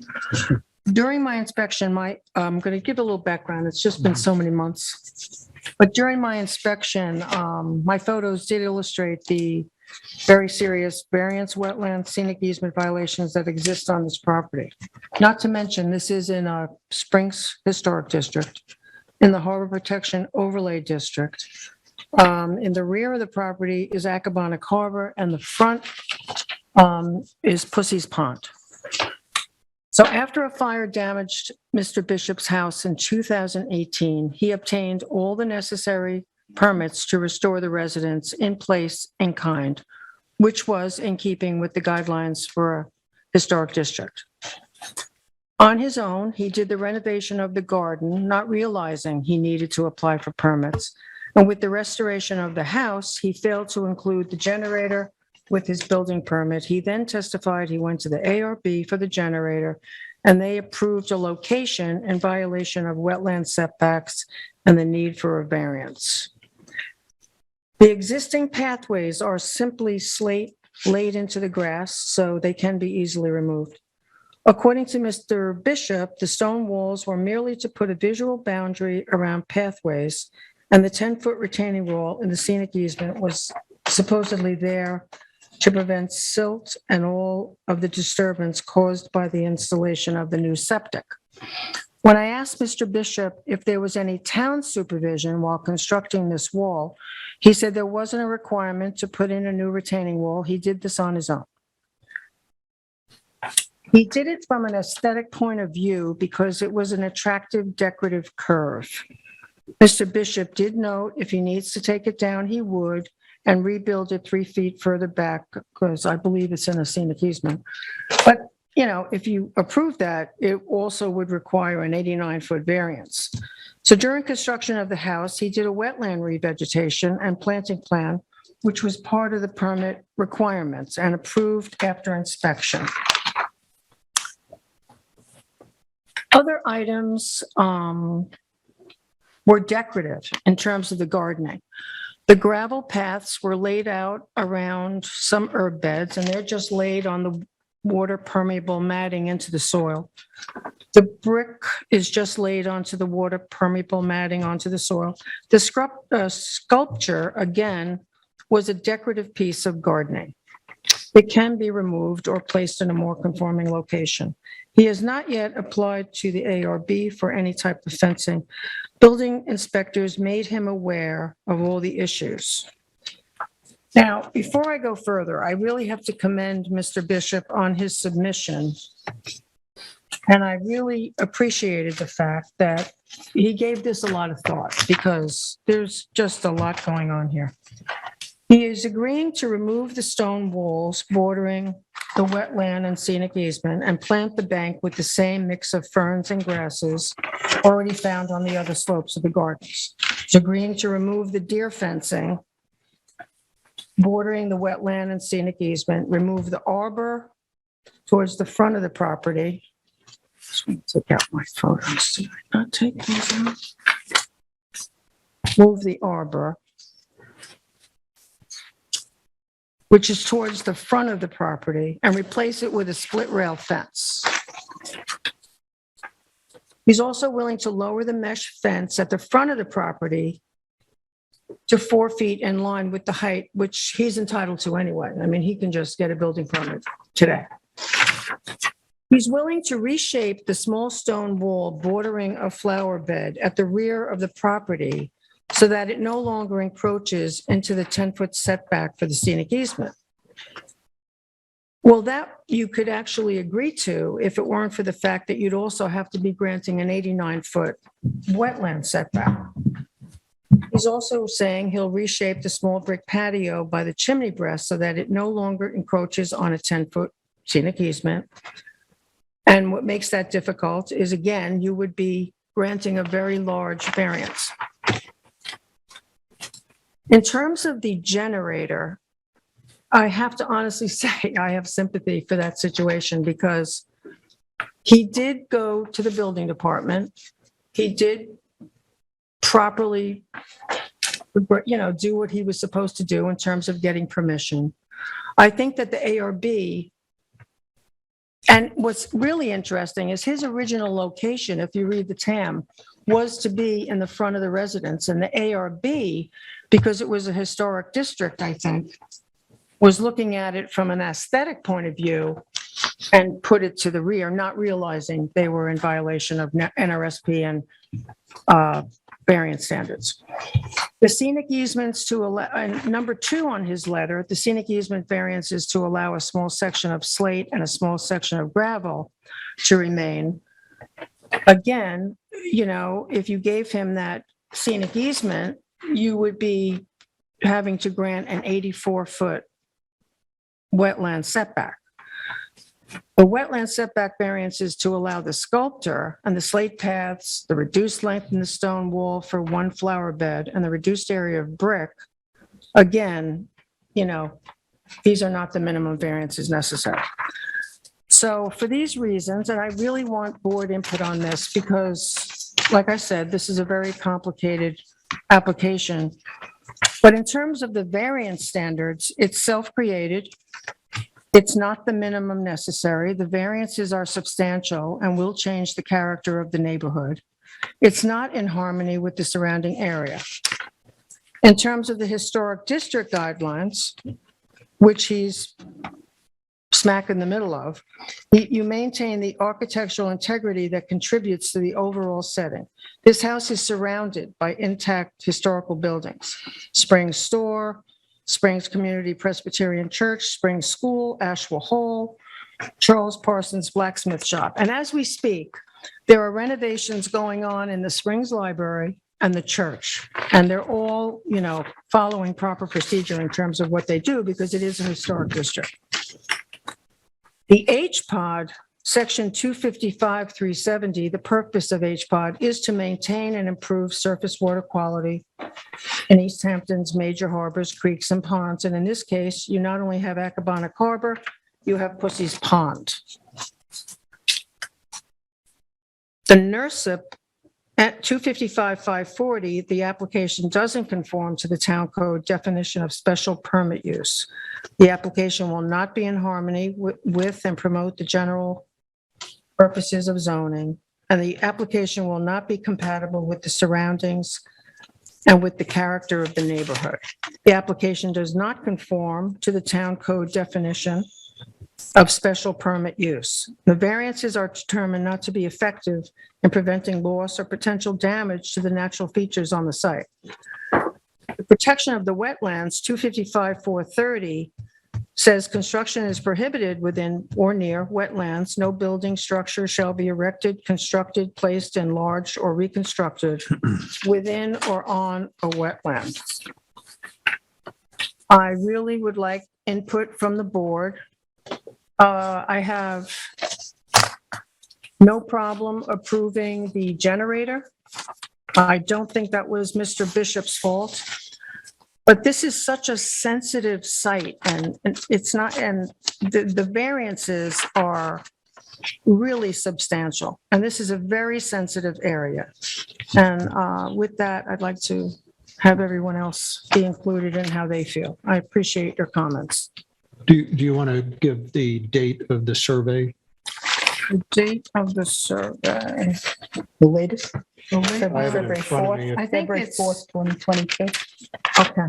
During my inspection, I'm going to give a little background. It's just been so many months. But during my inspection, my photos did illustrate the very serious variance, wetland, scenic easement violations that exist on this property. Not to mention, this is in a Springs Historic District, in the Harbor Protection Overlay District. In the rear of the property is Accabonac Harbor, and the front is Pussy's Pond. So after a fire damaged Mr. Bishop's house in 2018, he obtained all the necessary permits to restore the residence in place and kind, which was in keeping with the guidelines for a historic district. On his own, he did the renovation of the garden, not realizing he needed to apply for permits. And with the restoration of the house, he failed to include the generator with his building permit. He then testified he went to the ARB for the generator, and they approved a location in violation of wetland setbacks and the need for a variance. The existing pathways are simply slate laid into the grass, so they can be easily removed. According to Mr. Bishop, the stone walls were merely to put a visual boundary around pathways and the 10-foot retaining wall in the scenic easement was supposedly there to prevent silt and all of the disturbance caused by the installation of the new septic. When I asked Mr. Bishop if there was any town supervision while constructing this wall, he said there wasn't a requirement to put in a new retaining wall. He did this on his own. He did it from an aesthetic point of view because it was an attractive decorative curve. Mr. Bishop did note if he needs to take it down, he would, and rebuild it 3 feet further back, because I believe it's in a scenic easement. But, you know, if you approve that, it also would require an 89-foot variance. So during construction of the house, he did a wetland revegetation and planting plan, which was part of the permit requirements and approved after inspection. Other items were decorative in terms of the gardening. The gravel paths were laid out around some herb beds, and they're just laid on the water permeable matting into the soil. The brick is just laid onto the water permeable matting onto the soil. The sculpture, again, was a decorative piece of gardening. It can be removed or placed in a more conforming location. He has not yet applied to the ARB for any type of fencing. Building inspectors made him aware of all the issues. Now, before I go further, I really have to commend Mr. Bishop on his submission. And I really appreciated the fact that he gave this a lot of thought because there's just a lot going on here. He is agreeing to remove the stone walls bordering the wetland and scenic easement and plant the bank with the same mix of ferns and grasses already found on the other slopes of the gardens. He's agreeing to remove the deer fencing bordering the wetland and scenic easement, remove the arbor towards the front of the property. Just want to take out my photos. Did I not take these out? Move the arbor, which is towards the front of the property, and replace it with a split rail fence. He's also willing to lower the mesh fence at the front of the property to 4 feet in line with the height, which he's entitled to anyway. I mean, he can just get a building permit today. He's willing to reshape the small stone wall bordering a flower bed at the rear of the property so that it no longer encroaches into the 10-foot setback for the scenic easement. Well, that you could actually agree to if it weren't for the fact that you'd also have to be granting an 89-foot wetland setback. He's also saying he'll reshape the small brick patio by the chimney breast so that it no longer encroaches on a 10-foot scenic easement. And what makes that difficult is, again, you would be granting a very large variance. In terms of the generator, I have to honestly say I have sympathy for that situation because he did go to the building department. He did properly, do what he was supposed to do in terms of getting permission. I think that the ARB, and what's really interesting is his original location, if you read the TAM, was to be in the front of the residence, and the ARB, because it was a historic district, I think, was looking at it from an aesthetic point of view and put it to the rear, not realizing they were in violation of NRSP and variance standards. The scenic easements to allow, and number 2 on his letter, the scenic easement variance is to allow a small section of slate and a small section of gravel to remain. Again, if you gave him that scenic easement, you would be having to grant an 84-foot wetland setback. The wetland setback variance is to allow the sculpture and the slate paths, the reduced length in the stone wall for one flower bed, and the reduced area of brick. Again, these are not the minimum variances necessary. So for these reasons, and I really want board input on this because, like I said, this is a very complicated application. But in terms of the variance standards, it's self-created. It's not the minimum necessary. The variances are substantial and will change the character of the neighborhood. It's not in harmony with the surrounding area. In terms of the historic district guidelines, which he's smack in the middle of, you maintain the architectural integrity that contributes to the overall setting. This house is surrounded by intact historical buildings: Springs Store, Springs Community Presbyterian Church, Springs School, Ashwell Hall, Charles Parsons Blacksmith Shop. And as we speak, there are renovations going on in the Springs Library and the church. And they're all, following proper procedure in terms of what they do, because it is a historic district. The HPOD, Section 255-370, the purpose of HPOD is to maintain and improve surface water quality in East Hampton's major harbors, creeks, and ponds. And in this case, you not only have Accabonac Harbor, you have Pussy's Pond. The NERSIP at 255-540, the application doesn't conform to the town code definition of special permit use. The application will not be in harmony with and promote the general purposes of zoning, and the application will not be compatible with the surroundings and with the character of the neighborhood. The application does not conform to the town code definition of special permit use. The variances are determined not to be effective in preventing loss or potential damage to the natural features on the site. The protection of the wetlands, 255-430, says construction is prohibited within or near wetlands. No building structure shall be erected, constructed, placed, enlarged, or reconstructed within or on a wetland. I really would like input from the board. I have no problem approving the generator. I don't think that was Mr. Bishop's fault. But this is such a sensitive site, and it's not, and the variances are really substantial. And this is a very sensitive area. And with that, I'd like to have everyone else be included in how they feel. I appreciate your comments. Do you want to give the date of the survey? The date of the survey. The latest? I have it in February front of me. 4th, I think February it's- 4th, 2022. Okay.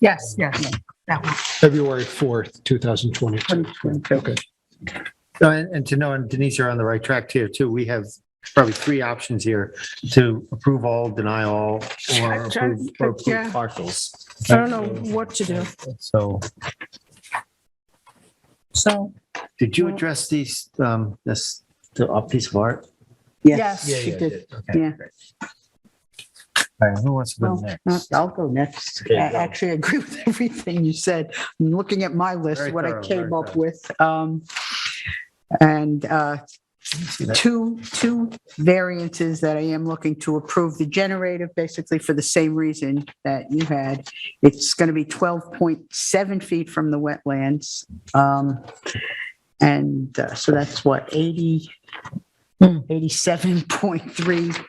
Yes, that one. February 4th, 2022. 2022. Okay. So, and to know, and Denise, you're on the right track here too. We have probably three options here: to approve all, deny all, or approve Yeah. partials. I don't know what to do. So, So, did you address these, the piece of art? Yes, Yes. she did. Okay. Yeah. All right, who wants to go Well, next? I'll go next. Okay, I go. actually agree with everything you said. I'm looking at my list, Very what I thorough, came very up thorough. with. And See that? two variances that I am looking to approve. The generator, basically for the same reason that you had. It's going to be 12.7 feet from the wetlands. And so that's what, 87.3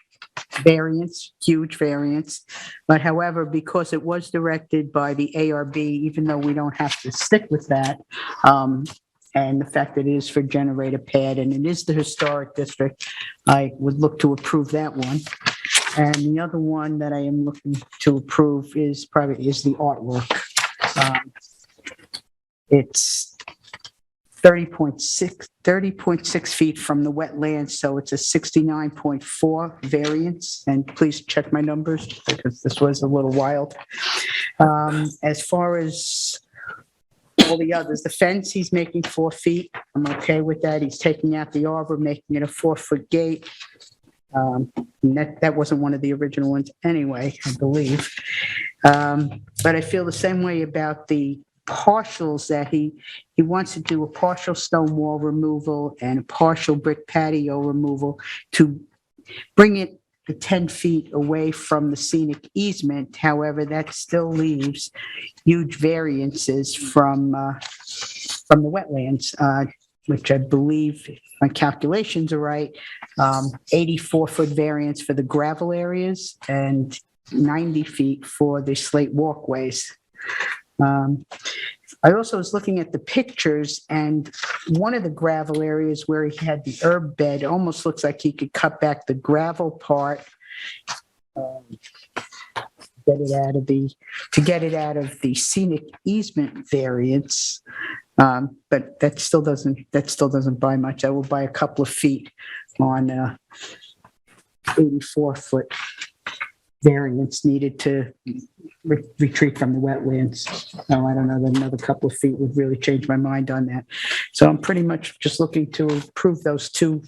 variance, huge variance. But however, because it was directed by the ARB, even though we don't have to stick with that, and the fact that it is for generator pad and it is the historic district, I would look to approve that one. And the other one that I am looking to approve is the artwork. It's 30.6 feet from the wetlands, so it's a 69.4 variance. And please check my numbers because this was a little wild. As far as all the others, the fence, he's making 4 feet. I'm okay with that. He's taking out the arbor, making it a 4-foot gate. And that wasn't one of the original ones anyway, I believe. But I feel the same way about the partials, that he wants to do a partial stone wall removal and a partial brick patio removal to bring it the 10 feet away from the scenic easement. However, that still leaves huge variances from the wetlands, which I believe, if my calculations are right, 84-foot variance for the gravel areas and 90 feet for the slate walkways. I also was looking at the pictures, and one of the gravel areas where he had the herb bed almost looks like he could cut back the gravel part. Get it out of the scenic easement variance. But that still doesn't buy much. I will buy a couple of feet on 84-foot variance needed to retreat from the wetlands. No, I don't know that another couple of feet would really change my mind on that. So I'm pretty much just looking to approve those two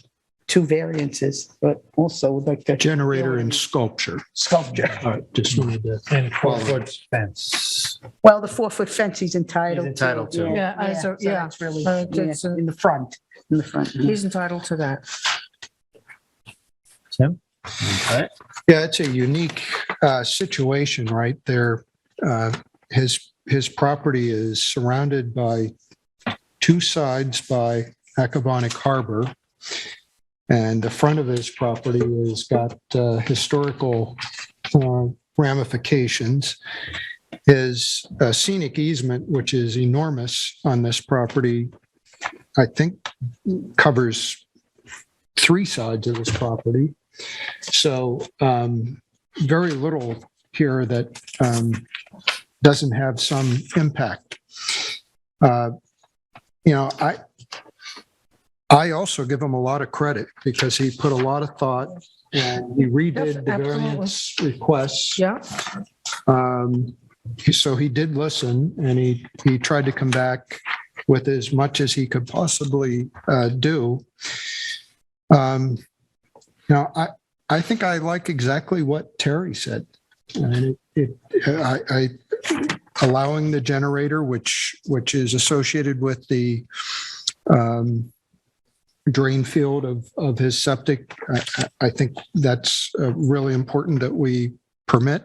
variances, but also would like to. Generator and sculpture. Sculpture. Just wanted to. And 4-foot fence. Well, the 4-foot fence he's entitled to. He's entitled to. Yeah, so, yeah. It's really, It's, in the front. He's entitled to that. Tim? Okay. Yeah, it's a unique situation, right? There, his property is surrounded by two sides by Accabonac Harbor. And the front of his property has got historical ramifications. His scenic easement, which is enormous on this property, I think covers three sides of his property. So very little here that doesn't have some impact. I also give him a lot of credit because he put a lot of thought and he redid the Absolutely. variance requests. Yeah, So he did listen and he tried to come back with as much as he could possibly do. I think I like exactly what Terry said. And I allowing the generator, which is associated with the drain field of his septic. I think that's really important that we permit.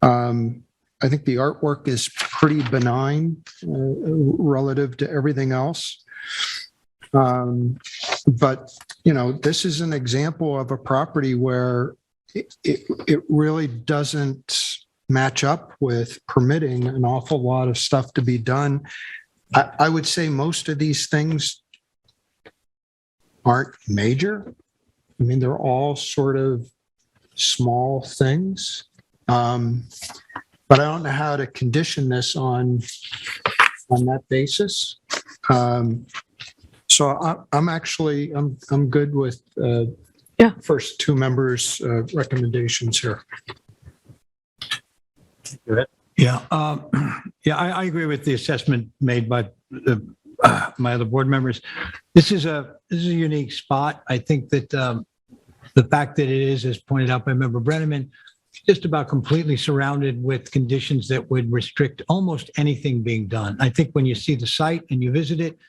I think the artwork is pretty benign relative to everything else. But, this is an example of a property where it really doesn't match up with permitting an awful lot of stuff to be done. I would say most of these things aren't major. I mean, they're all sort of small things. But I don't know how to condition this on that basis. So I'm good with first two members' recommendations here. Yeah, I agree with the assessment made by my other board members. This is a unique spot. I think that the fact that it is, as pointed out by Member Brenneman, just about completely surrounded with conditions that would restrict almost anything being done. I think when you see the site and you visit it,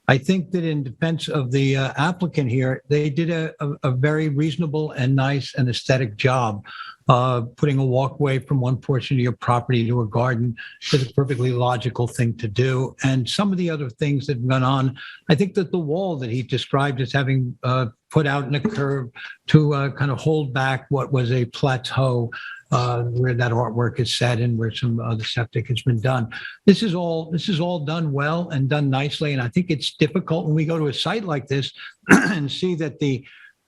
I think that in defense of the applicant here, they did a very reasonable and nice and aesthetic job. Putting a walkway from one portion of your property to a garden is a perfectly logical thing to do. And some of the other things that have gone on, I think that the wall that he described as having put out in a curve to kind of hold back what was a plateau where that artwork is set and where some other septic has been done. This is all done well and done nicely. And I think it's difficult when we go to a site like this and see that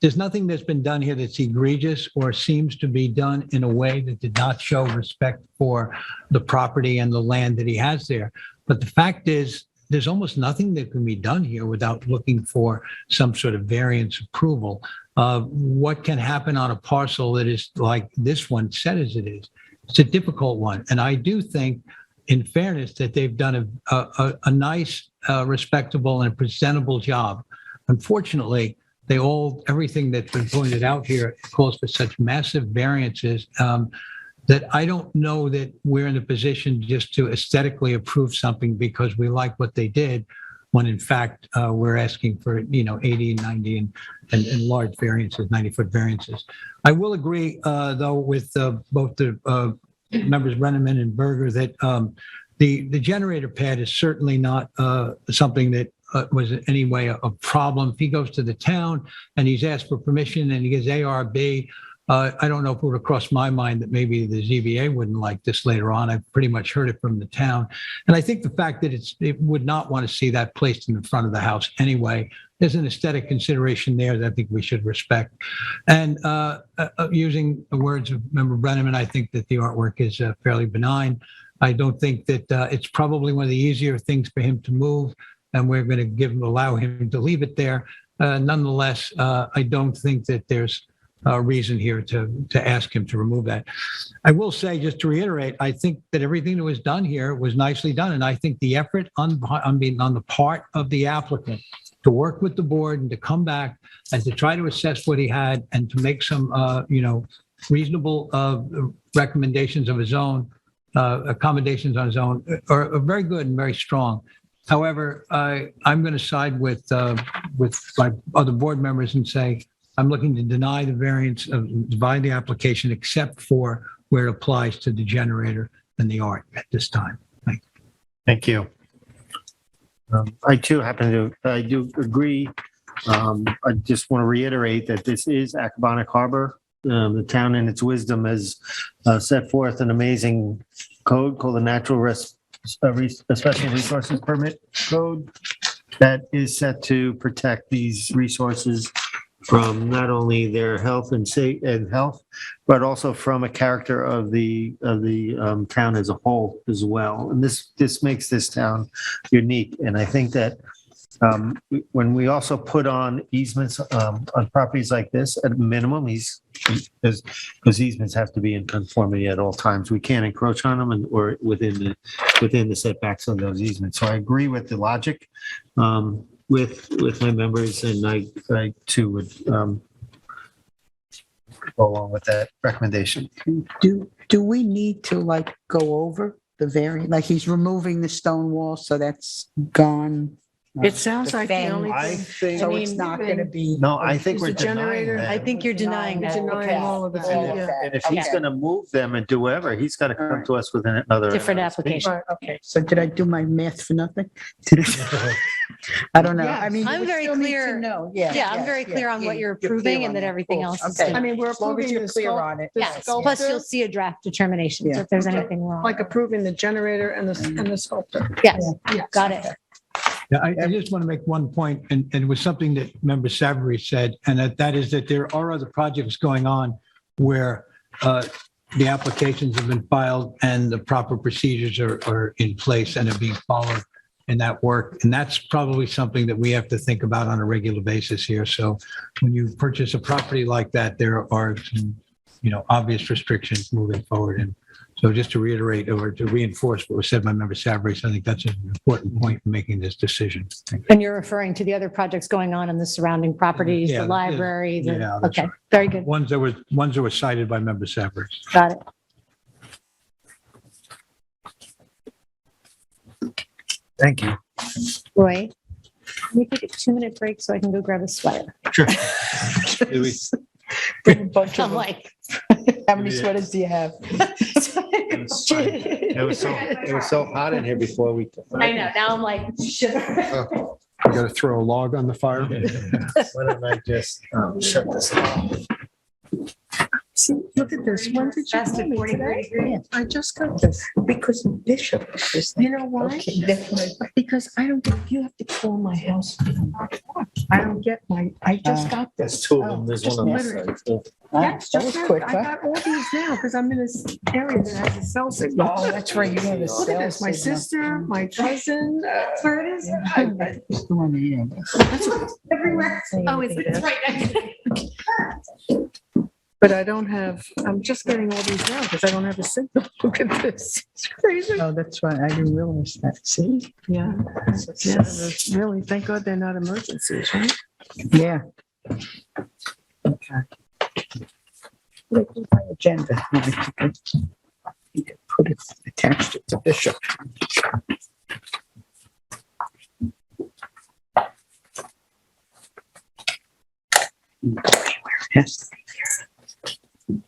there's nothing that's been done here that's egregious or seems to be done in a way that did not show respect for the property and the land that he has there. But the fact is, there's almost nothing that can be done here without looking for some sort of variance approval. What can happen on a parcel that is like this one set as it is? It's a difficult one. And I do think, in fairness, that they've done a nice, respectable and presentable job. Unfortunately, everything that's been pointed out here calls for such massive variances that I don't know that we're in a position just to aesthetically approve something because we like what they did, when in fact we're asking for 80, 90 and large variances, 90-foot variances. I will agree though with both the members Brenneman and Berger that the generator pad is certainly not something that was in any way a problem. If he goes to the town and he's asked for permission and he gets ARB, I don't know if it would have crossed my mind that maybe the ZBA wouldn't like this later on. I've pretty much heard it from the town. And I think the fact that it would not want to see that placed in the front of the house anyway, there's an aesthetic consideration there that I think we should respect. And using the words of Member Brenneman, I think that the artwork is fairly benign. I don't think that it's probably one of the easier things for him to move, and we're going to allow him to leave it there. Nonetheless, I don't think that there's a reason here to ask him to remove that. I will say, just to reiterate, I think that everything that was done here was nicely done, and I think the effort on the part of the applicant to work with the board and to come back and to try to assess what he had and to make some, reasonable recommendations of his own, accommodations on his own, are very good and very strong. However, I'm going to side with my other board members and say, I'm looking to deny the variance of divide the application except for where it applies to the generator and the art at this time. Thank you. I too I do agree. I just want to reiterate that this is Accabonac Harbor. The town in its wisdom has set forth an amazing code called the Natural Special Resources Permit Code that is set to protect these resources from not only their health and health, but also from a character of the town as a whole as well. And this makes this town unique. And I think that when we also put on easements on properties like this, at a minimum, because easements have to be in conformity at all times. We can't encroach on them or within the setbacks of those easements. So I agree with the logic with my members, and I too would go along with that recommendation. Do we need to go over the variant? Like he's removing the stone wall, so that's gone. It sounds like the fence. only I thing. think, So it's not going to be. no, I think Is we're the denying generator- that. I think you're denying that. Denying all of that, yeah. And if he's Okay. going to move them and do whatever, he's got to come to us with another. Different application. Right, okay, so did I do my math for nothing? I don't know. I mean, I'm we very still need to clear. know. Yeah, I'm very clear on what you're approving and that everything else is. Okay. I mean, we're As long as approving you're the clear sculpt, on it. the Yes, sculptor, plus you'll see a draft determination, so Yeah. if there's anything wrong. like approving the generator and the sculptor. Yes, Yes. got it. Yeah, I just want to make one point, and it was something that Member Savory said, and that is that there are other projects going on where the applications have been filed and the proper procedures are in place and are being followed in that work. And that's probably something that we have to think about on a regular basis here. So when you purchase a property like that, there are some, obvious restrictions moving forward. And so just to reiterate or to reinforce what was said by Member Savory, I think that's an important point in making this decision. And you're referring to the other projects going on in the surrounding properties, Yeah, the library? yeah, that's Okay, right. very good. Ones that were cited by Member Savory. Got it. Thank you. Roy, can we take a 2-minute break so I can go grab a sweater? Sure. Bring a bunch of I'm them. like. How many sweaters do you have? It was so hot in here before we. I know, now I'm like, You got to throw a log on the fire. Why don't I just shut this off? See, look at this. When did you That's tell me 43 today? I just got this. Because Bishop is. You know why? Okay, that's what Because I don't, you have to call my house. I don't get I just got There's this. two of them. There's Just one on literally. this side. Yes, That just was quick, I huh? got all these now because I'm in this area that has a cell signal. Oh, that's right, you have a Look at this, my cell signal. sister, my cousin, where it is. It's the one that you have. Everywhere. oh, it's right. But I don't have, I'm just getting all these now because I don't have a signal. Look at this. It's crazy. Oh, that's right, I didn't realize that, see? Yeah. Yes, really. Thank God they're not emergencies, right? Yeah. Okay. Look at my agenda. You could put it, attached it to Bishop. Where it has to be there.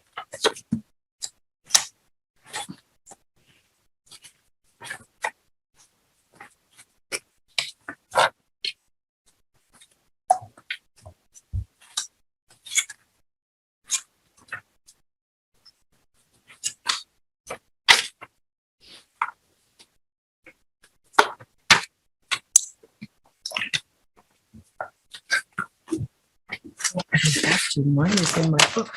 to. Mine is in my book.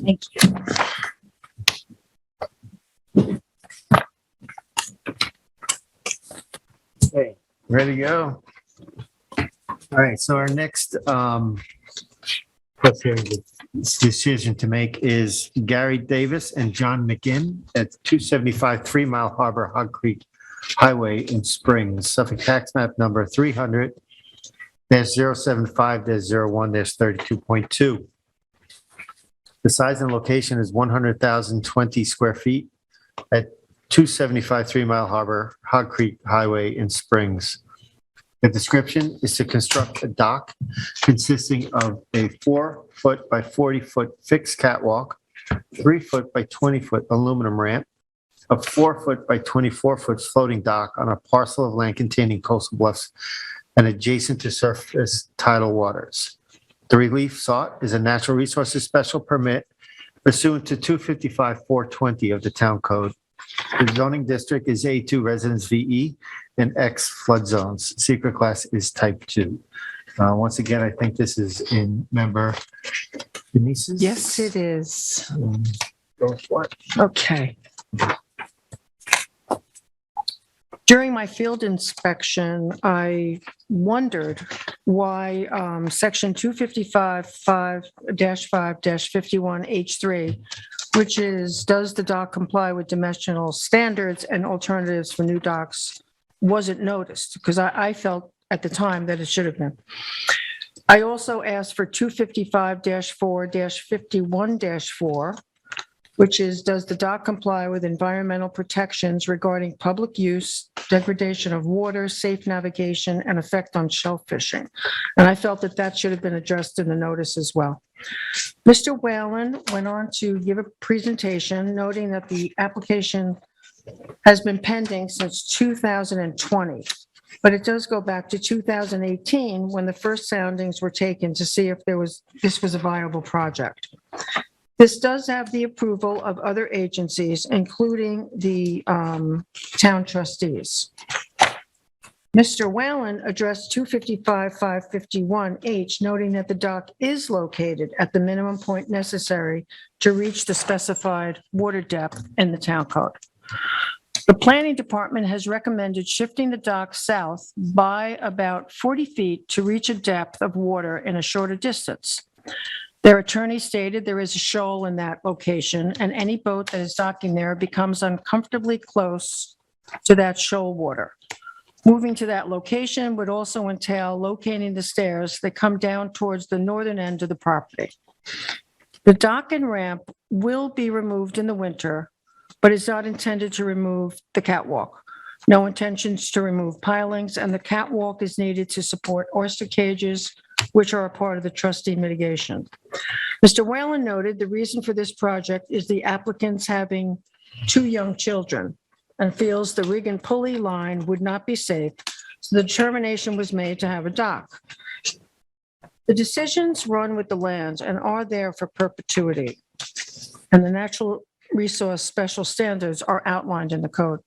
Thank you. Okay, ready to go? All right, so our next decision to make is Gary Davis and John McGinn at 275 3 Mile Harbor Hog Creek Highway in Springs, Suffolk Tax Map number 300-075-01-32.2. The size and location is 100,020 square feet at 275 3 Mile Harbor Hog Creek Highway in Springs. The description is to construct a dock consisting of a 4-foot by 40-foot fixed catwalk, 3-foot by 20-foot aluminum ramp, a 4-foot by 24-foot floating dock on a parcel of land containing coastal bluffs and adjacent to surface tidal waters. The relief sought is a natural resources special permit pursuant to 255-420 of the town code. The zoning district is A2 Residence VE and X flood zones. Secret class is type 2. Once again, I think this is in member Denise's. Yes, it is. Go for it. Okay. During my field inspection, I wondered why section 255-5-51H3, which is, does the dock comply with dimensional standards and alternatives for new docks, wasn't noticed, because I felt at the time that it should have been. I also asked for 255-4-51-4, which is, does the dock comply with environmental protections regarding public use, degradation of water, safe navigation, and effect on shellfishing? And I felt that that should have been addressed in the notice as well. Mr. Whalen went on to give a presentation noting that the application has been pending since 2020, but it does go back to 2018 when the first soundings were taken to see if this was a viable project. This does have the approval of other agencies, including the town trustees. Mr. Whalen addressed 255-551H, noting that the dock is located at the minimum point necessary to reach the specified water depth in the town code. The planning department has recommended shifting the dock south by about 40 feet to reach a depth of water in a shorter distance. Their attorney stated there is a shoal in that location, and any boat that is docking there becomes uncomfortably close to that shoal water. Moving to that location would also entail locating the stairs that come down towards the northern end of the property. The dock and ramp will be removed in the winter, but is not intended to remove the catwalk. No intentions to remove pilings, and the catwalk is needed to support oyster cages, which are a part of the trustee mitigation. Mr. Whalen noted the reason for this project is the applicants having 2 young children and feels the rig and pulley line would not be safe, so the determination was made to have a dock. The decisions run with the land and are there for perpetuity, and the natural resource special standards are outlined in the code.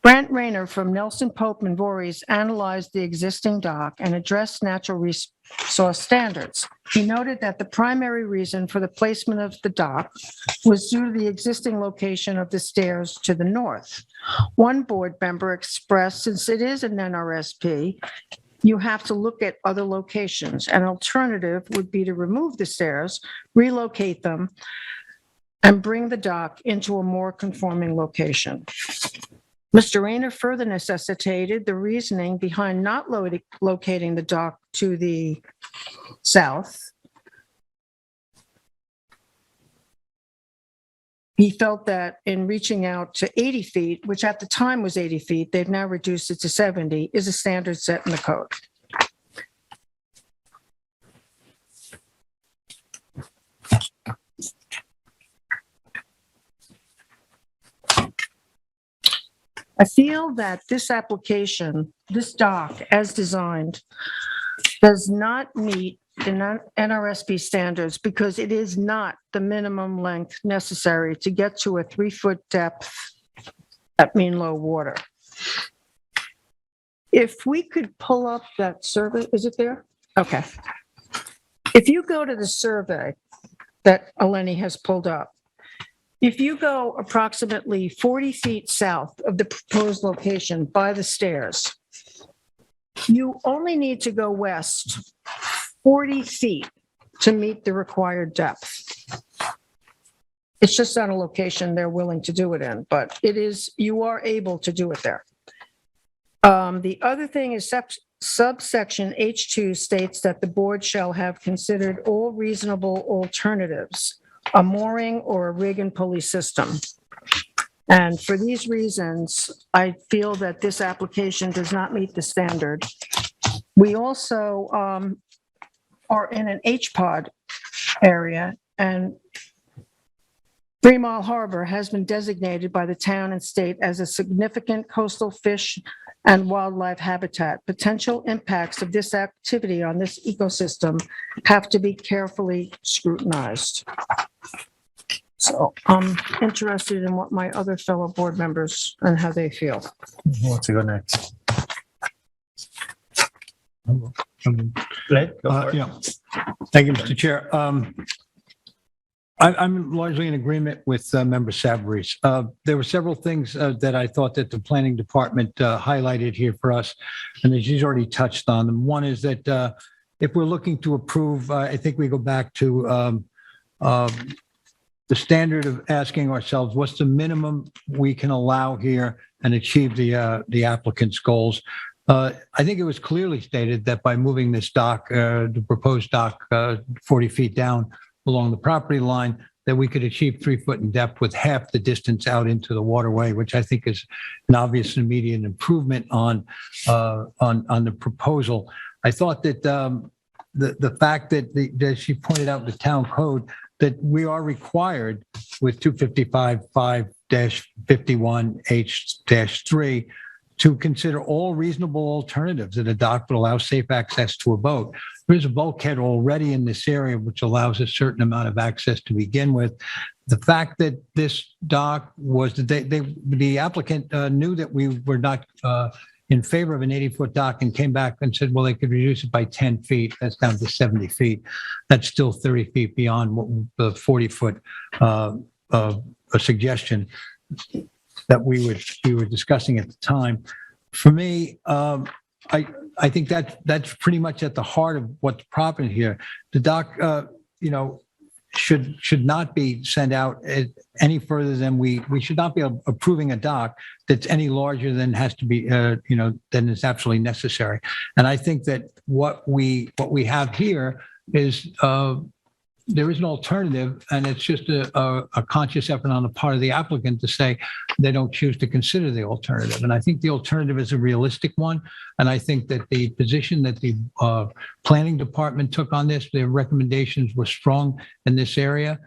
Brent Rayner from Nelson Pope and Voorhees analyzed the existing dock and addressed natural resource standards. He noted that the primary reason for the placement of the dock was due to the existing location of the stairs to the north. One board member expressed, since it is an NRSP, you have to look at other locations. An alternative would be to remove the stairs, relocate them, and bring the dock into a more conforming location. Mr. Rayner further necessitated the reasoning behind not locating the dock to the south. He felt that in reaching out to 80 feet, which at the time was 80 feet, they've now reduced it to 70, is a standard set in the code. I feel that this application, this dock as designed, does not meet the NRSP standards because it is not the minimum length necessary to get to a 3-foot depth at mean low water. If we could pull up that survey, is it there? Okay. If you go to the survey that Eleni has pulled up, if you go approximately 40 feet south of the proposed location by the stairs, you only need to go west 40 feet to meet the required depth. It's just not a location they're willing to do it in, but it is, you are able to do it there. The other thing is subsection H2 states that the board shall have considered all reasonable alternatives, a mooring or a rig and pulley system. And for these reasons, I feel that this application does not meet the standard. We also are in an HPOD area, and 3 Mile Harbor has been designated by the town and state as a significant coastal fish and wildlife habitat. Potential impacts of this activity on this ecosystem have to be carefully scrutinized. So I'm interested in what my other fellow board members and how they feel. Who wants to go next? Yeah. Thank you, Mr. Chair. I'm largely in agreement with Member Savarese. There were several things that I thought that the planning department highlighted here for us, and that she's already touched on them. One is that if we're looking to approve, I think we go back to the standard of asking ourselves, what's the minimum we can allow here and achieve the applicant's goals? I think it was clearly stated that by moving this dock, the proposed dock 40 feet down along the property line, that we could achieve 3 foot in depth with half the distance out into the waterway, which I think is an obvious and immediate improvement on the proposal. I thought that the fact that she pointed out in the town code that we are required with 255-5-51H-3 to consider all reasonable alternatives that a dock would allow safe access to a boat. There's a bulkhead already in this area, which allows a certain amount of access to begin with. The fact that this dock was, the applicant knew that we were not in favor of an 80-foot dock and came back and said, well, they could reduce it by 10 feet. That's down to 70 feet. That's still 30 feet beyond what the 40-foot a suggestion that we were discussing at the time. For me, I think that's pretty much at the heart of what's proper here. The dock, should not be sent out any further than we should not be approving a dock that's any larger than has to be, than is absolutely necessary. And I think that what we have here is there is an alternative, and it's just a conscious effort on the part of the applicant to say they don't choose to consider the alternative. And I think the alternative is a realistic one. And I think that the position that the planning department took on this, their recommendations were strong in this area.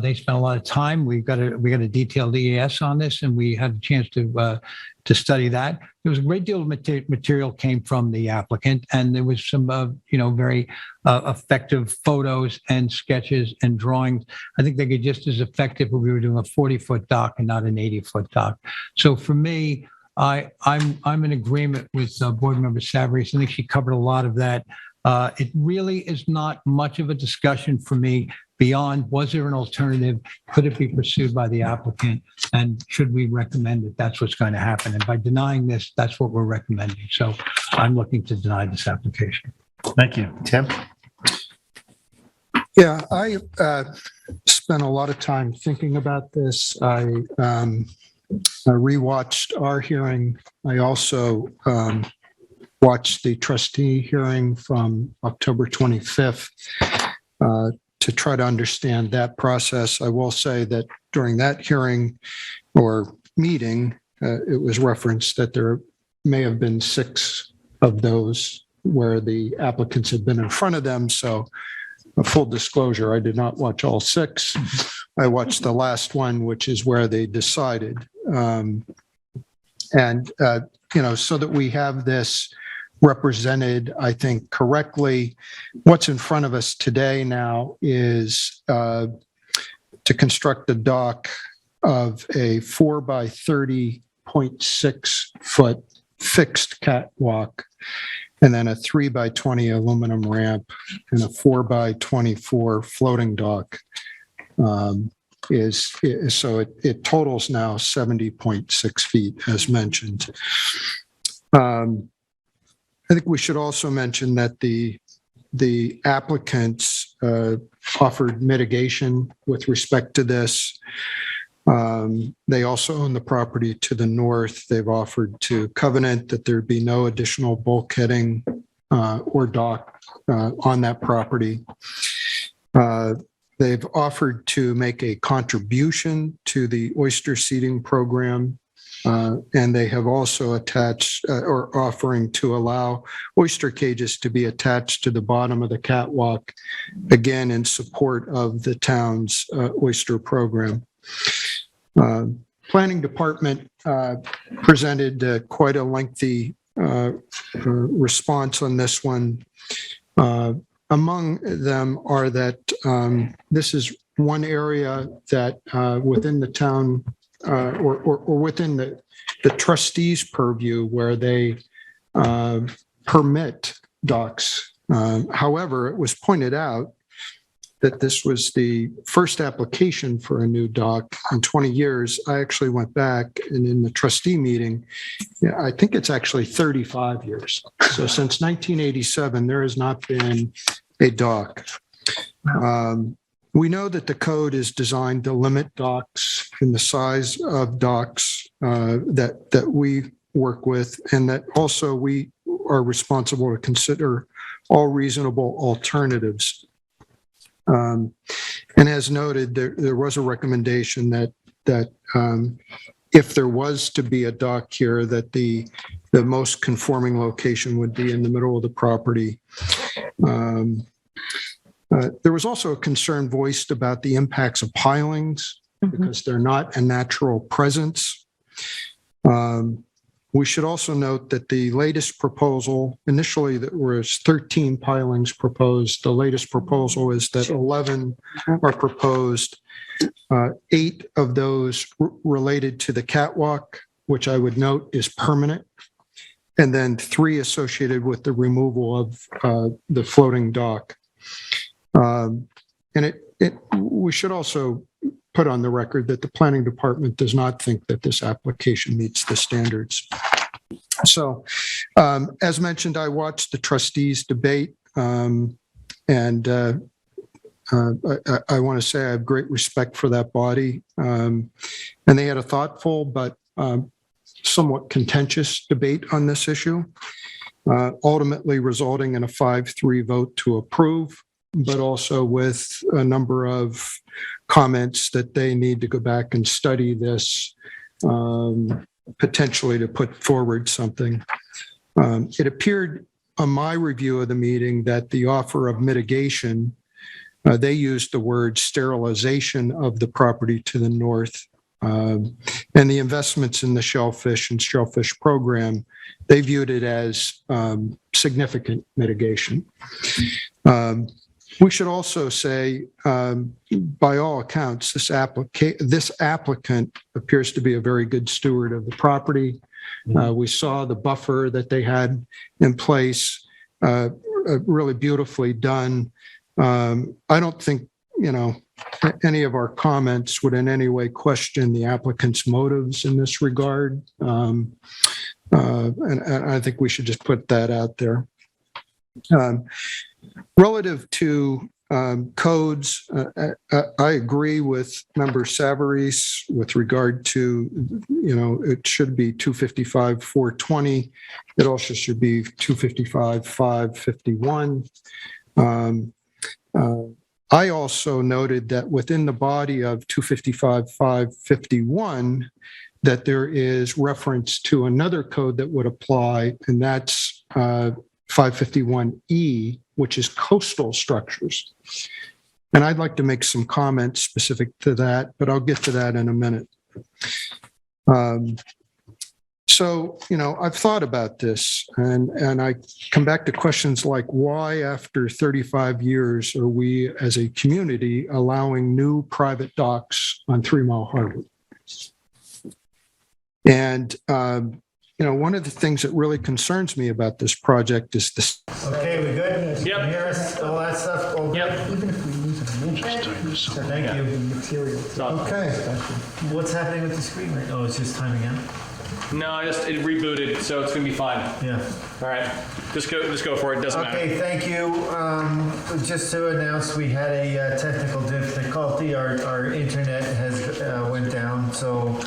They spent a lot of time. We got a detailed EAS on this, and we had a chance to study that. There was a great deal of material came from the applicant, and there was some, very effective photos and sketches and drawings. I think they could just as effective if we were doing a 40-foot dock and not an 80-foot dock. So for me, I'm in agreement with Board Member Savarese. I think she covered a lot of that. It really is not much of a discussion for me beyond, was there an alternative? Could it be pursued by the applicant? And should we recommend that that's what's going to happen? And by denying this, that's what we're recommending. So I'm looking to deny this application. Thank you. Tim? Yeah, I spent a lot of time thinking about this. I rewatched our hearing. I also watched the trustee hearing from October 25th to try to understand that process. I will say that during that hearing or meeting, it was referenced that there may have been 6 of those where the applicants had been in front of them. So a full disclosure, I did not watch all 6. I watched the last one, which is where they decided. So that we have this represented, I think, correctly. What's in front of us today now is to construct a dock of a 4 by 30.6 foot fixed catwalk, and then a 3 by 20 aluminum ramp and a 4 by 24 floating dock. So it totals now 70.6 feet, as mentioned. I think we should also mention that the applicants offered mitigation with respect to this. They also own the property to the north. They've offered to covenant that there'd be no additional bulkheading or dock on that property. They've offered to make a contribution to the oyster seeding program. And they have also attached or offering to allow oyster cages to be attached to the bottom of the catwalk, again, in support of the town's oyster program. Planning department presented quite a lengthy response on this one. Among them are that this is one area that within the town or within the trustees' purview where they permit docks. However, it was pointed out that this was the first application for a new dock in 20 years. I actually went back and in the trustee meeting, I think it's actually 35 years. So since 1987, there has not been a dock. We know that the code is designed to limit docks in the size of docks that we work with, and that also we are responsible to consider all reasonable alternatives. And as noted, there was a recommendation that if there was to be a dock here, that the most conforming location would be in the middle of the property. There was also a concern voiced about the impacts of pilings because they're not a natural presence. We should also note that the latest proposal, initially there was 13 pilings proposed. The latest proposal is that 11 are proposed. 8 of those related to the catwalk, which I would note is permanent, and then 3 associated with the removal of the floating dock. We should also put on the record that the planning department does not think that this application meets the standards. So, as mentioned, I watched the trustees debate, and I want to say I have great respect for that body. And they had a thoughtful but somewhat contentious debate on this issue, ultimately resulting in a 5-3 vote to approve, but also with a number of comments that they need to go back and study this, potentially to put forward something. It appeared on my review of the meeting that the offer of mitigation, they used the word sterilization of the property to the north, and the investments in the shellfish and shellfish program, they viewed it as significant mitigation. We should also say, by all accounts, this applicant appears to be a very good steward of the property. We saw the buffer that they had in place, really beautifully done. I don't think, any of our comments would in any way question the applicant's motives in this regard. And I think we should just put that out there. Relative to codes, I agree with Member Savarese with regard to, it should be 255-420. It also should be 255-551. I also noted that within the body of 255-551, that there is reference to another code that would apply, and that's 551E, which is coastal structures. And I'd like to make some comments specific to that, but I'll get to that in a minute. So, I've thought about this, and I come back to questions like, why after 35 years are we as a community allowing new private docks on 3 Mile Harbor? And, one of the things that really concerns me about this project is this. Okay, we good? Yep. You hear us, all that stuff? All good? Yep. Even if we lose a Thank you. Okay. What's happening with the screen right now? Oh, it's just timing out? No, it rebooted, so it's gonna be fine. Yeah. All right, just go for it. Doesn't matter. Okay, thank you. Just to announce, we had a technical difficulty. Our internet has went down, so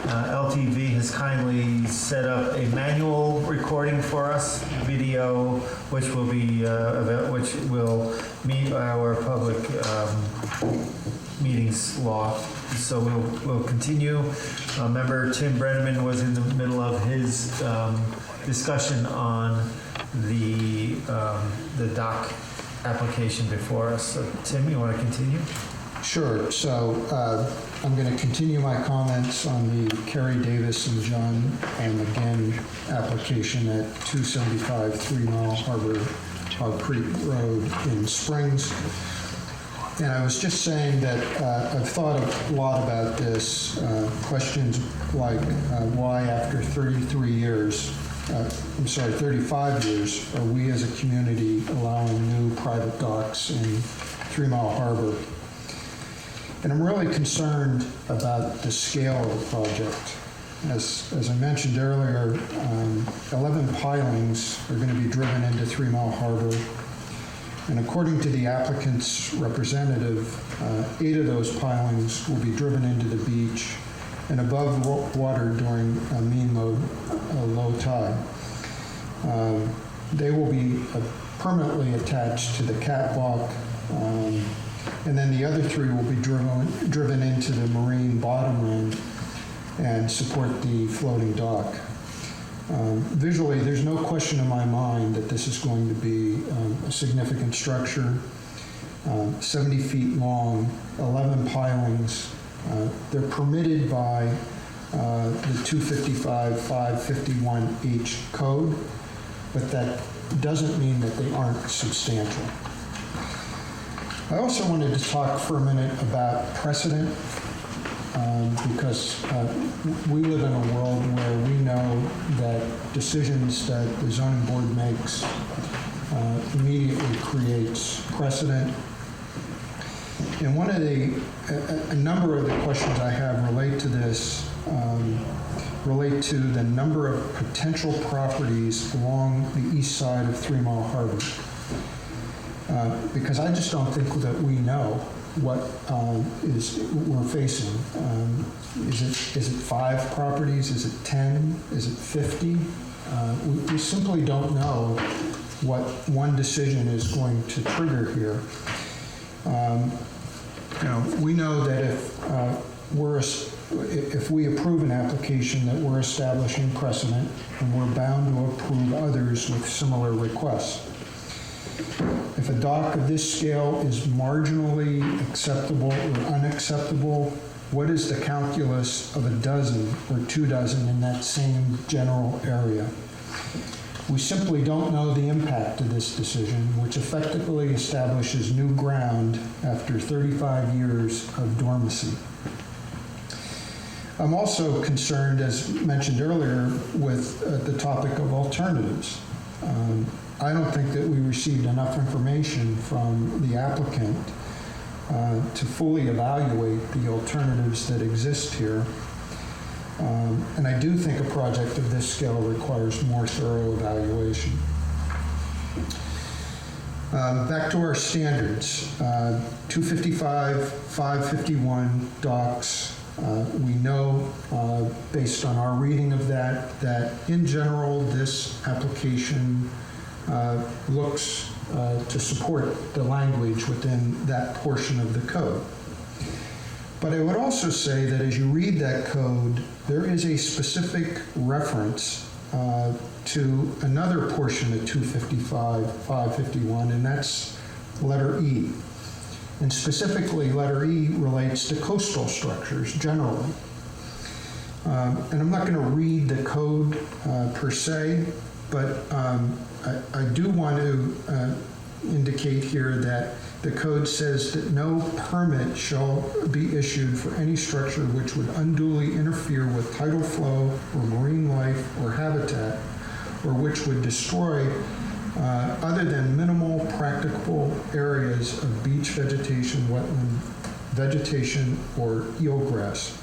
LTV has kindly set up a manual recording for us, video, which will be which will meet our public meetings law. So we'll continue. Member Tim Brenneman was in the middle of his discussion on the dock application before us. So Tim, you want to continue? Sure. So I'm going to continue my comments on the Kerry Davis and John and McGinn application at 275 3 Mile Harbor Hog Creek Road in Springs. And I was just saying that I've thought a lot about this. Questions like why after 35 years, are we as a community allowing new private docks in 3 Mile Harbor? And I'm really concerned about the scale of the project. As I mentioned earlier, 11 pilings are going to be driven into 3 Mile Harbor. And according to the applicant's representative, 8 of those pilings will be driven into the beach and above water during a mean low tide. They will be permanently attached to the catwalk, and then the other 3 will be driven into the marine bottom end and support the floating dock. Visually, there's no question in my mind that this is going to be a significant structure, 70 feet long, 11 pilings. They're permitted by the 255-551H code, but that doesn't mean that they aren't substantial. I also wanted to talk for a minute about precedent. Because we live in a world where we know that decisions that the zoning board makes immediately creates precedent. And a number of the questions I have relate to this, relate to the number of potential properties along the east side of 3 Mile Harbor. Because I just don't think that we know what we're facing. Is it 5 properties? Is it 10? Is it 50? We simply don't know what one decision is going to trigger here. We know that if we approve an application, that we're establishing precedent, and we're bound to approve others with similar requests. If a dock of this scale is marginally acceptable or unacceptable, what is the calculus of a dozen or 2 dozen in that same general area? We simply don't know the impact of this decision, which effectively establishes new ground after 35 years of dormancy. I'm also concerned, as mentioned earlier, with the topic of alternatives. I don't think that we received enough information from the applicant to fully evaluate the alternatives that exist here. And I do think a project of this scale requires more thorough evaluation. Back to our standards, 255, 551 docks. We know, based on our reading of that in general, this application looks to support the language within that portion of the code. But I would also say that as you read that code, there is a specific reference to another portion of 255, 551, and that's letter E. And specifically, letter E relates to coastal structures generally. And I'm not going to read the code per se, but I do want to indicate here that the code says that no permit shall be issued for any structure which would unduly interfere with tidal flow or marine life or habitat, or which would destroy other than minimal practicable areas of beach vegetation, wetland vegetation, or eelgrass.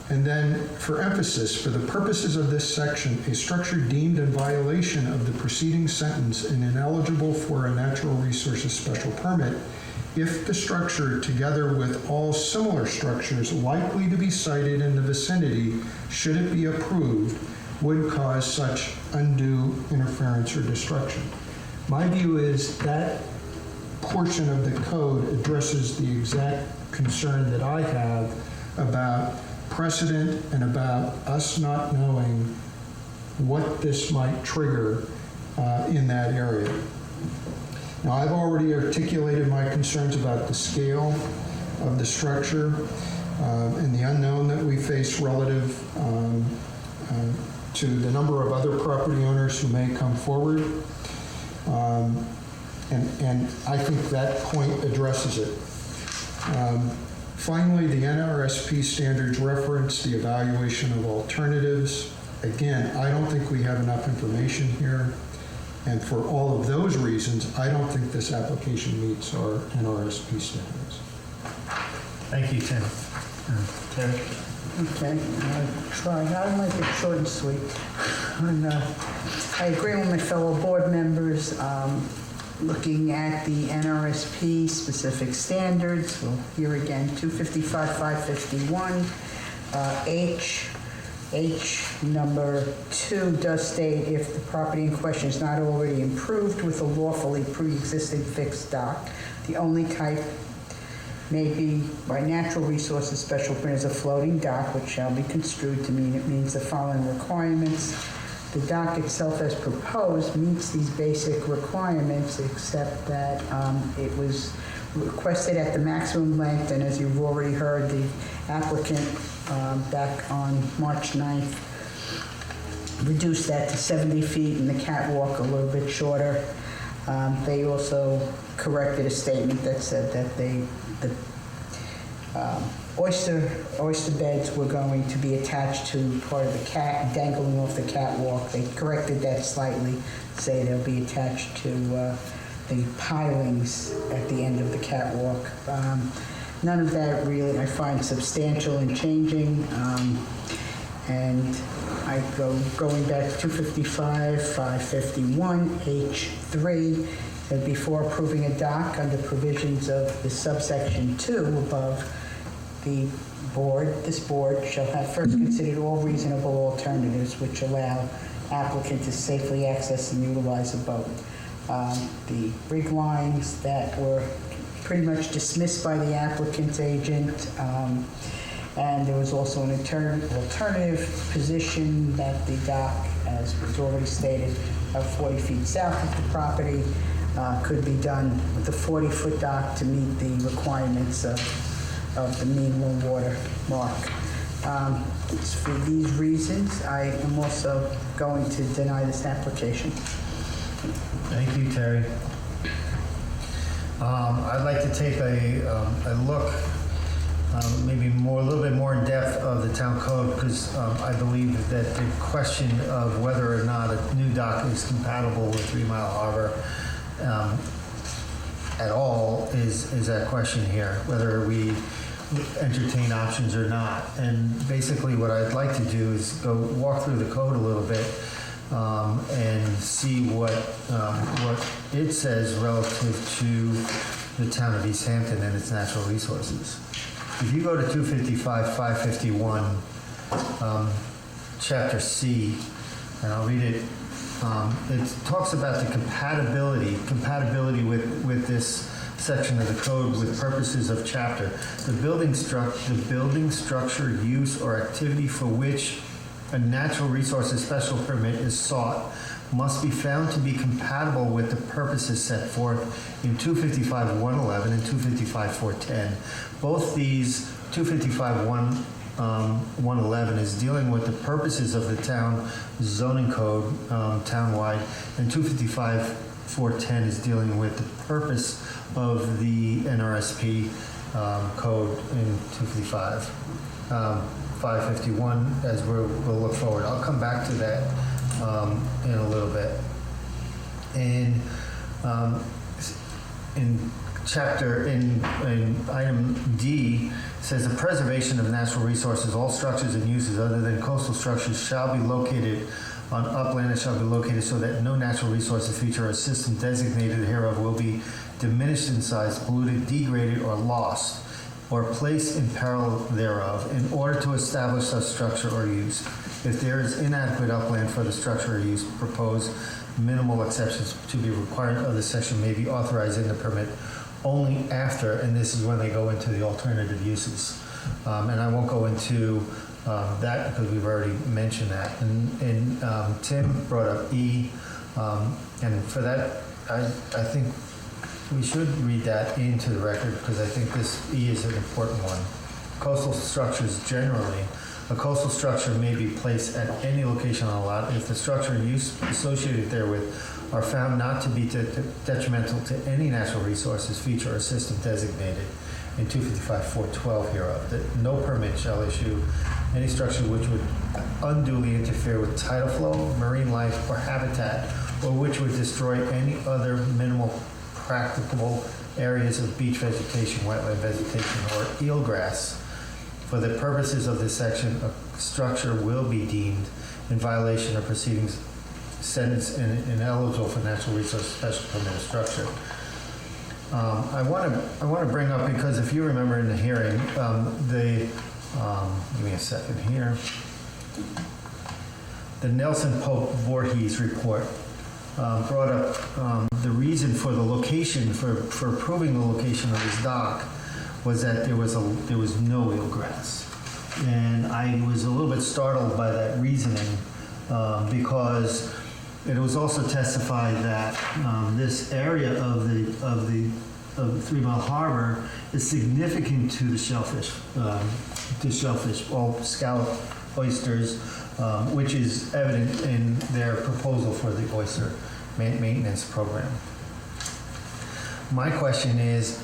And then, for emphasis, for the purposes of this section, a structure deemed in violation of the preceding sentence and ineligible for a natural resources special permit, if the structure, together with all similar structures likely to be sited in the vicinity, should it be approved, would cause such undue interference or destruction. My view is that portion of the code addresses the exact concern that I have about precedent and about us not knowing what this might trigger in that area. Now, I've already articulated my concerns about the scale of the structure and the unknown that we face relative to the number of other property owners who may come forward. And I think that point addresses it. Finally, the NRSP standards reference the evaluation of alternatives. Again, I don't think we have enough information here. And for all of those reasons, I don't think this application meets our NRSP standards. Thank you, Tim. Terry? Okay, I'll try. I'll make it short and sweet. And, I agree with my fellow board members. Looking at the NRSP specific standards, well, here again, 255, 551, H number 2 does state if the property in question is not already improved with a lawfully pre-existing fixed dock, the only type may be by natural resources special permit is a floating dock, which shall be construed to mean it means the following requirements. The dock itself as proposed meets these basic requirements, except that it was requested at the maximum length, and as you've already heard, the applicant back on March 9th reduced that to 70 feet and the catwalk a little bit shorter. They also corrected a statement that said that the oyster beds were going to be attached to part of the dangling off the catwalk. They corrected that slightly, say they'll be attached to the pilings at the end of the catwalk. None of that really I find substantial in changing. And I going back to 255, 551, H3, that before approving a dock under provisions of the subsection 2 above, this board shall have first considered all reasonable alternatives which allow applicant to safely access and utilize a boat. The rig lines that were pretty much dismissed by the applicant's agent, and there was also an alternative position that the dock, as was already stated, of 40 feet south of the property could be done with a 40-foot dock to meet the requirements of the mean low water mark. For these reasons, I am also going to deny this application. Thank you, Terry. I'd like to take a look, maybe a little bit more in depth of the town code, because I believe that the question of whether or not a new dock is compatible with 3 Mile Harbor at all is that question here, whether we entertain options or not. And basically what I'd like to do is go walk through the code a little bit and see what it says relative to the town of East Hampton and its natural resources. If you go to 255, 551, Chapter C, and I'll read it. It talks about the compatibility with this section of the code with purposes of chapter. The building structure, use, or activity for which a natural resources special permit is sought must be found to be compatible with the purposes set forth in 255-111 and 255-410. Both these 255-111 is dealing with the purposes of the town zoning code townwide, and 255-410 is dealing with the purpose of the NRSP code in 255. 551, as we'll look forward. I'll come back to that in a little bit. And in item D, says the preservation of natural resources, all structures and uses other than coastal structures shall be located on upland and shall be located so that no natural resources feature or system designated hereof will be diminished in size, polluted, degraded, or lost, or placed in peril thereof, in order to establish such structure or use. If there is inadequate upland for the structure or use proposed, minimal exceptions to be required of the section may be authorized in the permit only after, and this is when they go into the alternative uses. And I won't go into that because we've already mentioned that. And Tim brought up E, and for that, I think we should read that into the record because I think this E is an important one. Coastal structures generally, a coastal structure may be placed at any location on a lot if the structure and use associated therewith are found not to be detrimental to any natural resources, feature, or system designated in 255-412 hereof, that no permit shall issue any structure which would unduly interfere with tidal flow, marine life, or habitat, or which would destroy any other minimal practicable areas of beach vegetation, wetland vegetation, or eelgrass. For the purposes of this section, a structure will be deemed in violation of proceedings sentenced and ineligible for natural resource special permit structure. I want to bring up, because if you remember in the hearing, give me a second here. The Nelson Pope Voorhees report brought up the reason for the location, for approving the location of this dock, was that there was no eelgrass. And I was a little bit startled by that reasoning because it was also testified that this area of the 3 Mile Harbor is significant to the shellfish, all scallop, oysters, which is evident in their proposal for the oyster maintenance program. My question is,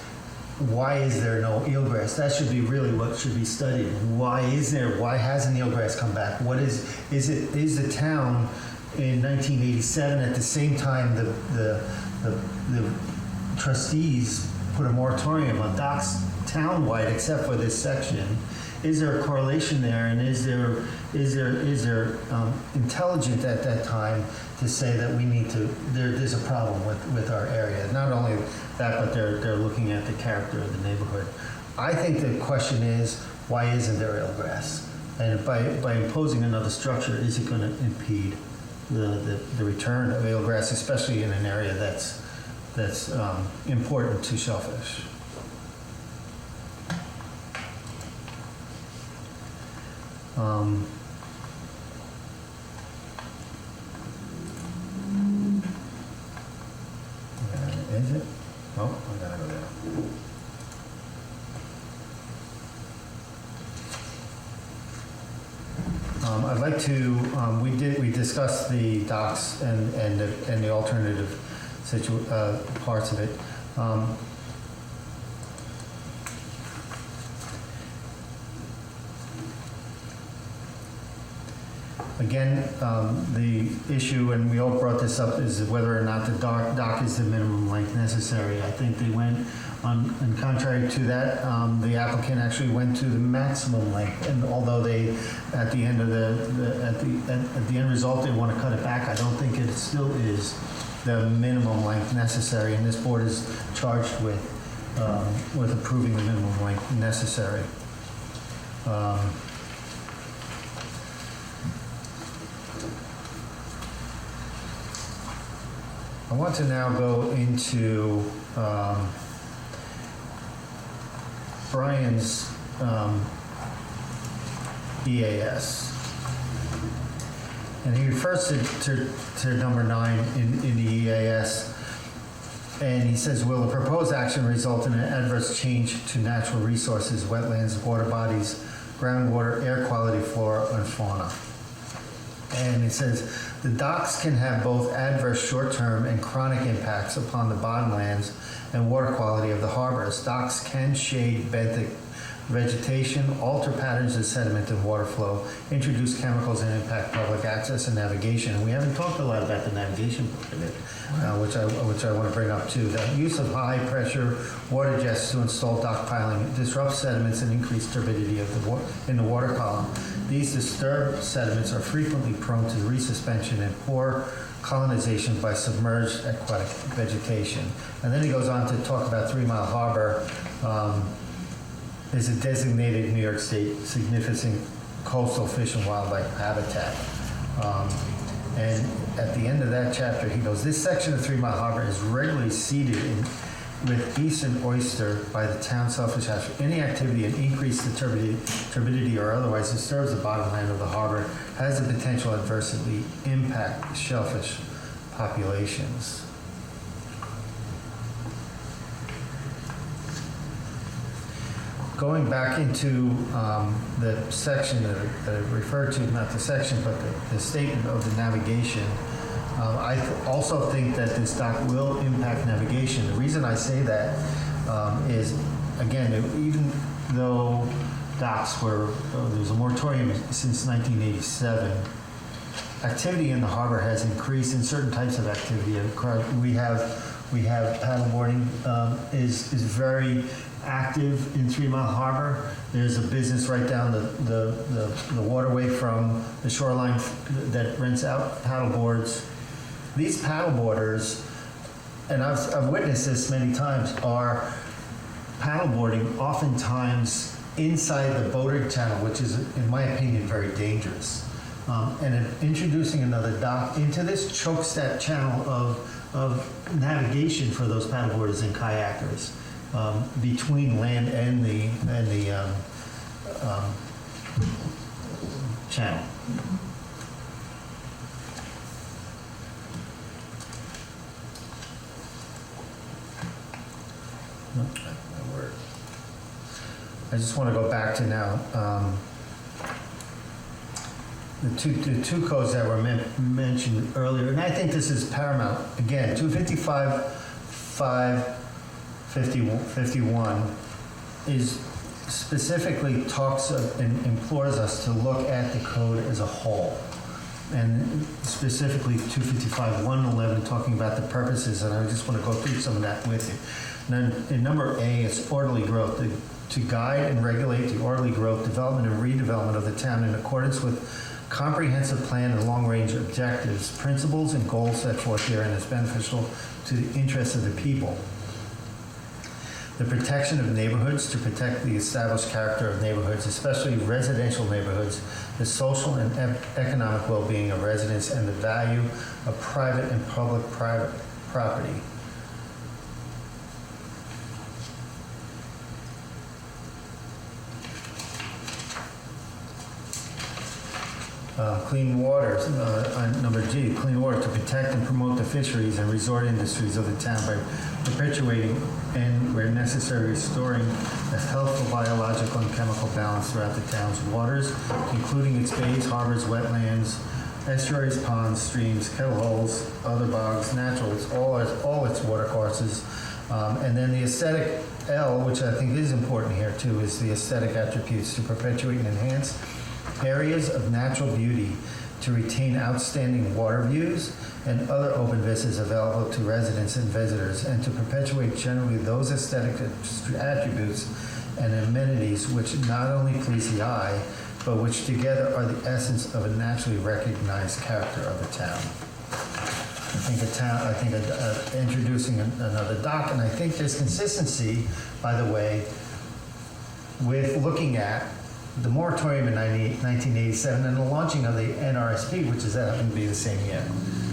why is there no eelgrass? That should be really what should be studied. Why hasn't eelgrass come back? Is the town in 1987, at the same time the trustees put a moratorium on docks townwide except for this section? Is there a correlation there, and is there intelligent at that time to say that we need to, there's a problem with our area? Not only that, but they're looking at the character of the neighborhood. I think the question is, why isn't there eelgrass? And by imposing another structure, is it going to impede the return of eelgrass, especially in an area that's important to shellfish? Is it? Oh, I gotta go there. I'd like to, we discussed the docks and the alternative parts of it. Again, the issue, and we all brought this up, is whether or not the dock is the minimum length necessary. I think they went And contrary to that, the applicant actually went to the maximum length, and although they, at the end of at the end result, they want to cut it back, I don't think it still is the minimum length necessary, and this board is charged with approving the minimum length necessary. I want to now go into Brian's EAS. And he refers to number 9 in the EAS. And he says, will the proposed action result in an adverse change to natural resources, wetlands, water bodies, groundwater, air quality, flora, and fauna? And it says, the docks can have both adverse short-term and chronic impacts upon the bottomlands and water quality of the harbors. Docks can shade benthic vegetation, alter patterns of sediment and water flow, introduce chemicals, and impact public access and navigation. And we haven't talked a lot about the navigation part of it, which I want to bring up too. The use of high-pressure water jets to install dock piling disrupts sediments and increase turbidity of in the water column. These disturbed sediments are frequently prone to resuspension and poor colonization by submerged aquatic vegetation. And then he goes on to talk about 3 Mile Harbor is a designated New York State significant coastal fish and wildlife habitat. And at the end of that chapter, he goes, this section of 3 Mile Harbor is regularly seeded with eastern oyster by the town shellfish hatchery. Any activity that increases the turbidity or otherwise disturbs the bottomland of the harbor has the potential to adversely impact the shellfish populations. Going back into the section that I referred to, not the section, but the statement of the navigation, I also think that this dock will impact navigation. The reason I say that is, again, even though docks were, there's a moratorium since 1987, activity in the harbor has increased in certain types of activity. We have paddleboarding is very active in 3 Mile Harbor. There's a business right down the waterway from the shoreline that rents out paddleboards. These paddleboarders, and I've witnessed this many times, are paddleboarding oftentimes inside the boating channel, which is, in my opinion, very dangerous. And introducing another dock into this chokes that channel of navigation for those paddleboarders and kayakers between land and the channel. I just want to go back to now the two codes that were mentioned earlier, and I think this is paramount. Again, 255-551 is specifically talks of and implores us to look at the code as a whole, and specifically 255-111 talking about the purposes, and I just want to go through some of that with you. And then in number A, it's orderly growth. To guide and regulate the orderly growth, development, and redevelopment of the town in accordance with comprehensive plan and long-range objectives, principles, and goals set forth herein as beneficial to the interests of the people. The protection of neighborhoods to protect the established character of neighborhoods, especially residential neighborhoods, the social and economic well-being of residents, and the value of private and public-private property. Clean water, number G, clean water to protect and promote the fisheries and resort industries of the town by perpetuating and, where necessary, restoring a healthful biological and chemical balance throughout the town's waters, including its bays, harbors, wetlands, estuaries, ponds, streams, kettle holes, other bogs, natural, all its water courses. And then the aesthetic L, which I think is important here too, is the aesthetic attributes to perpetuate and enhance areas of natural beauty to retain outstanding water views and other open vistas available to residents and visitors, and to perpetuate generally those aesthetic attributes and amenities which not only please the eye, but which together are the essence of a naturally recognized character of the town. I think introducing another dock, and I think there's consistency, by the way, with looking at the moratorium in 1987 and the launching of the NRSP, which is happened to be the same year,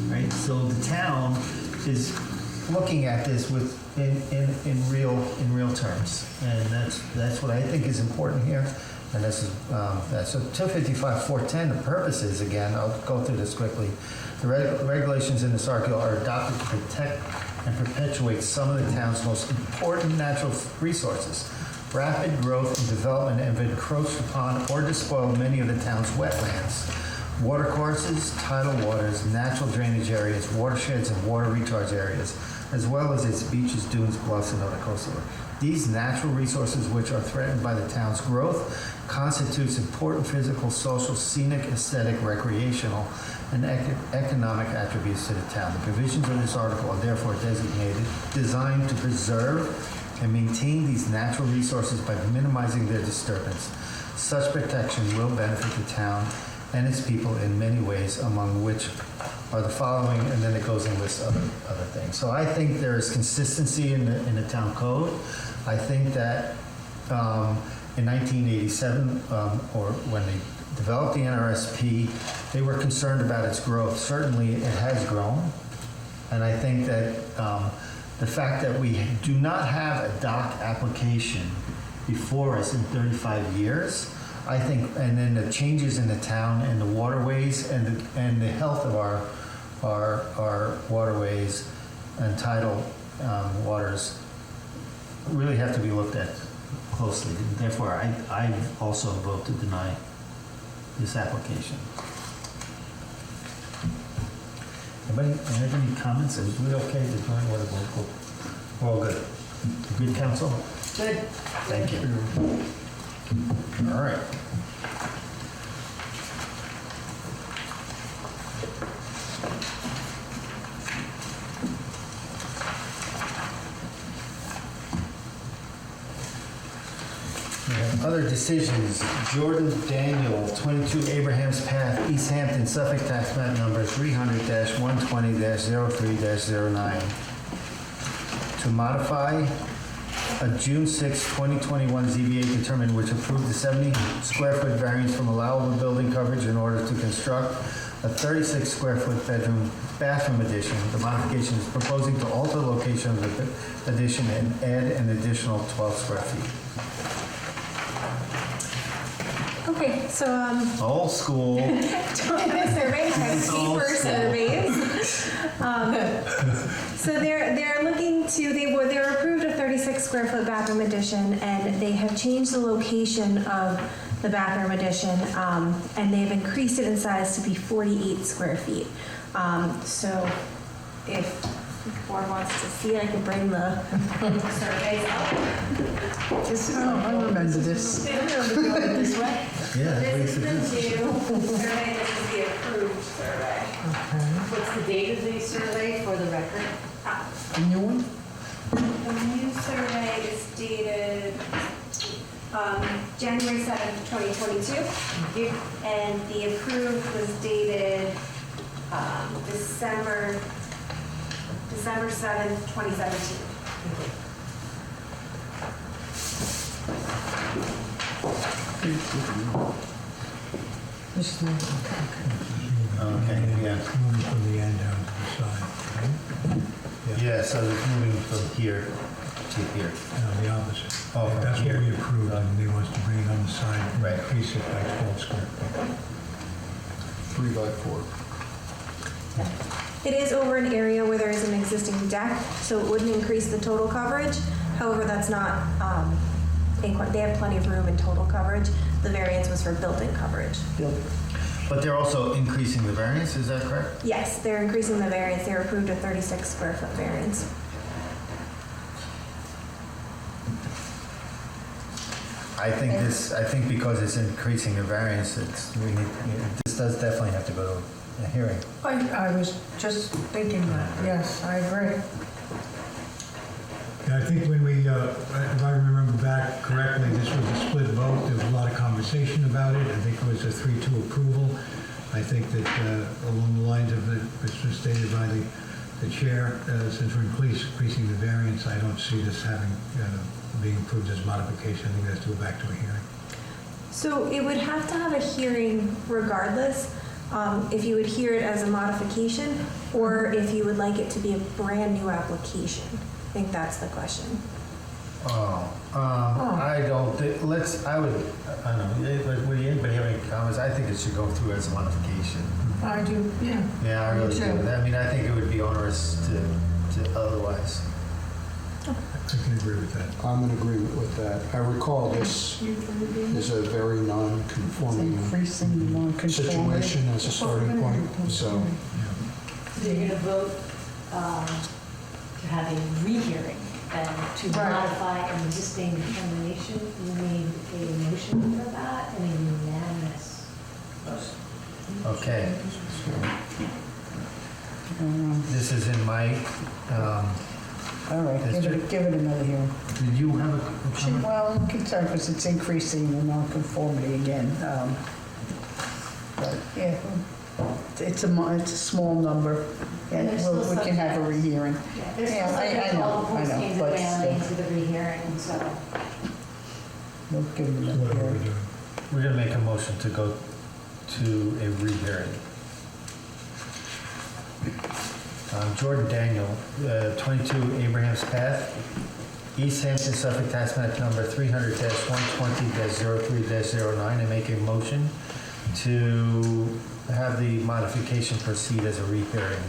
right? So the town is looking at this in real terms, and that's what I think is important here. And this is so 255-410. The purposes, again, I'll go through this quickly. The regulations in this article are adopted to protect and perpetuate some of the town's most important natural resources. Rapid growth and development have encroached upon or despoiled many of the town's wetlands, watercourses, tidal waters, natural drainage areas, watersheds, and water recharge areas, as well as its beaches, dunes, bluffs, and other coastal areas. These natural resources, which are threatened by the town's growth, constitutes important physical, social, scenic, aesthetic, recreational, and economic attributes to the town. The provisions of this article are therefore designed to preserve and maintain these natural resources by minimizing their disturbance. Such protection will benefit the town and its people in many ways, among which are the following, and then it goes and lists other things. So I think there is consistency in the town code. I think that in 1987, or when they developed the NRSP, they were concerned about its growth. Certainly it has grown, and I think that the fact that we do not have a dock application before us in 35 years, I think, and then the changes in the town and the waterways and the health of our waterways and tidal waters really have to be looked at closely. Therefore, I also vote to deny this application. Anybody have any comments? Is we okay to join what we're all good? Good, counsel? Good. Thank you. All right. We have other decisions. Jordan Daniel, 22 Abraham's Path, East Hampton, Suffolk, tax map number 300-120-03-09. To modify a June 6, 2021 ZBA determined which approved the 70 square foot variance from allowable building coverage in order to construct a 36 square foot bathroom addition. The modification is proposing to alter the location of the addition and add an additional 12 square feet. Okay, so, Old school. doing the survey, has paper surveys. So they're looking to, they were approved a 36 square foot bathroom addition, and they have changed the location of the bathroom addition, and they've increased it in size to be 48 square feet. So if the board wants to see it, I can bring the surveys up. I remember this. They don't know to do it this way. Yeah, This is the new survey, this is the approved survey. What's the date of the survey for the record? A new one? The new survey is dated January 7th, 2022. And the approved was dated December 7th, 2017. Okay, yeah. Moving from the end down to the side, right? Yeah, so it's moving from here to here. No, the opposite. Oh, from That's here. what we approved, and they wants to bring it on the side and Right. increase it by 12 square feet. 3 by 4. It is over an area where there is an existing deck, so it wouldn't increase the total coverage. However, that's not, they have plenty of room in total coverage. The variance was for building coverage. But they're also increasing the variance, is that correct? Yes, they're increasing the variance. They're approved a 36 square foot variance. I I think because it's increasing the variance, this does definitely have to go to a hearing. I was just thinking that, yes, I agree. Yeah, I think when we, if I remember back correctly, this was a split vote. There was a lot of conversation about it. I think it was a 3-2 approval. I think that along the lines of it, which was stated by the chair, since we're increasing the variance, I don't see this having, being approved as modification. I think it has to go back to a hearing. So it would have to have a hearing regardless, if you would hear it as a modification, or if you would like it to be a brand-new application. I think that's the question. I don't think, I don't know, would anybody have any comments? I think it should go through as a modification. I do, yeah. Yeah, I really Me do. too. I mean, I think it would be onerous to otherwise. I can agree with that. I'm in agreement with that. I recall this is a very It's non-conforming increasing the non-conformity. situation as a starting point, so. They're going to vote to have a rehearing and to Right. modify an existing determination. You need a motion for that and a unanimous vote. Okay. This is in my, All right, give it another hearing. did you have a comment? Well, I'm concerned because it's increasing the non-conformity again. But, yeah, it's a small number, and And they're we still can have a subject. rehearing. They're still Yeah, subject to all the I know, postings but and mailings still, to the rehearing, so. we'll give it So another what are we hearing. doing? We're gonna make a motion to go to a rehearing. Jordan Daniel, 22 Abraham's Path, East Hampton, Suffolk, tax map number 300-120-03-09, and make a motion to have the modification proceed as a rehearing.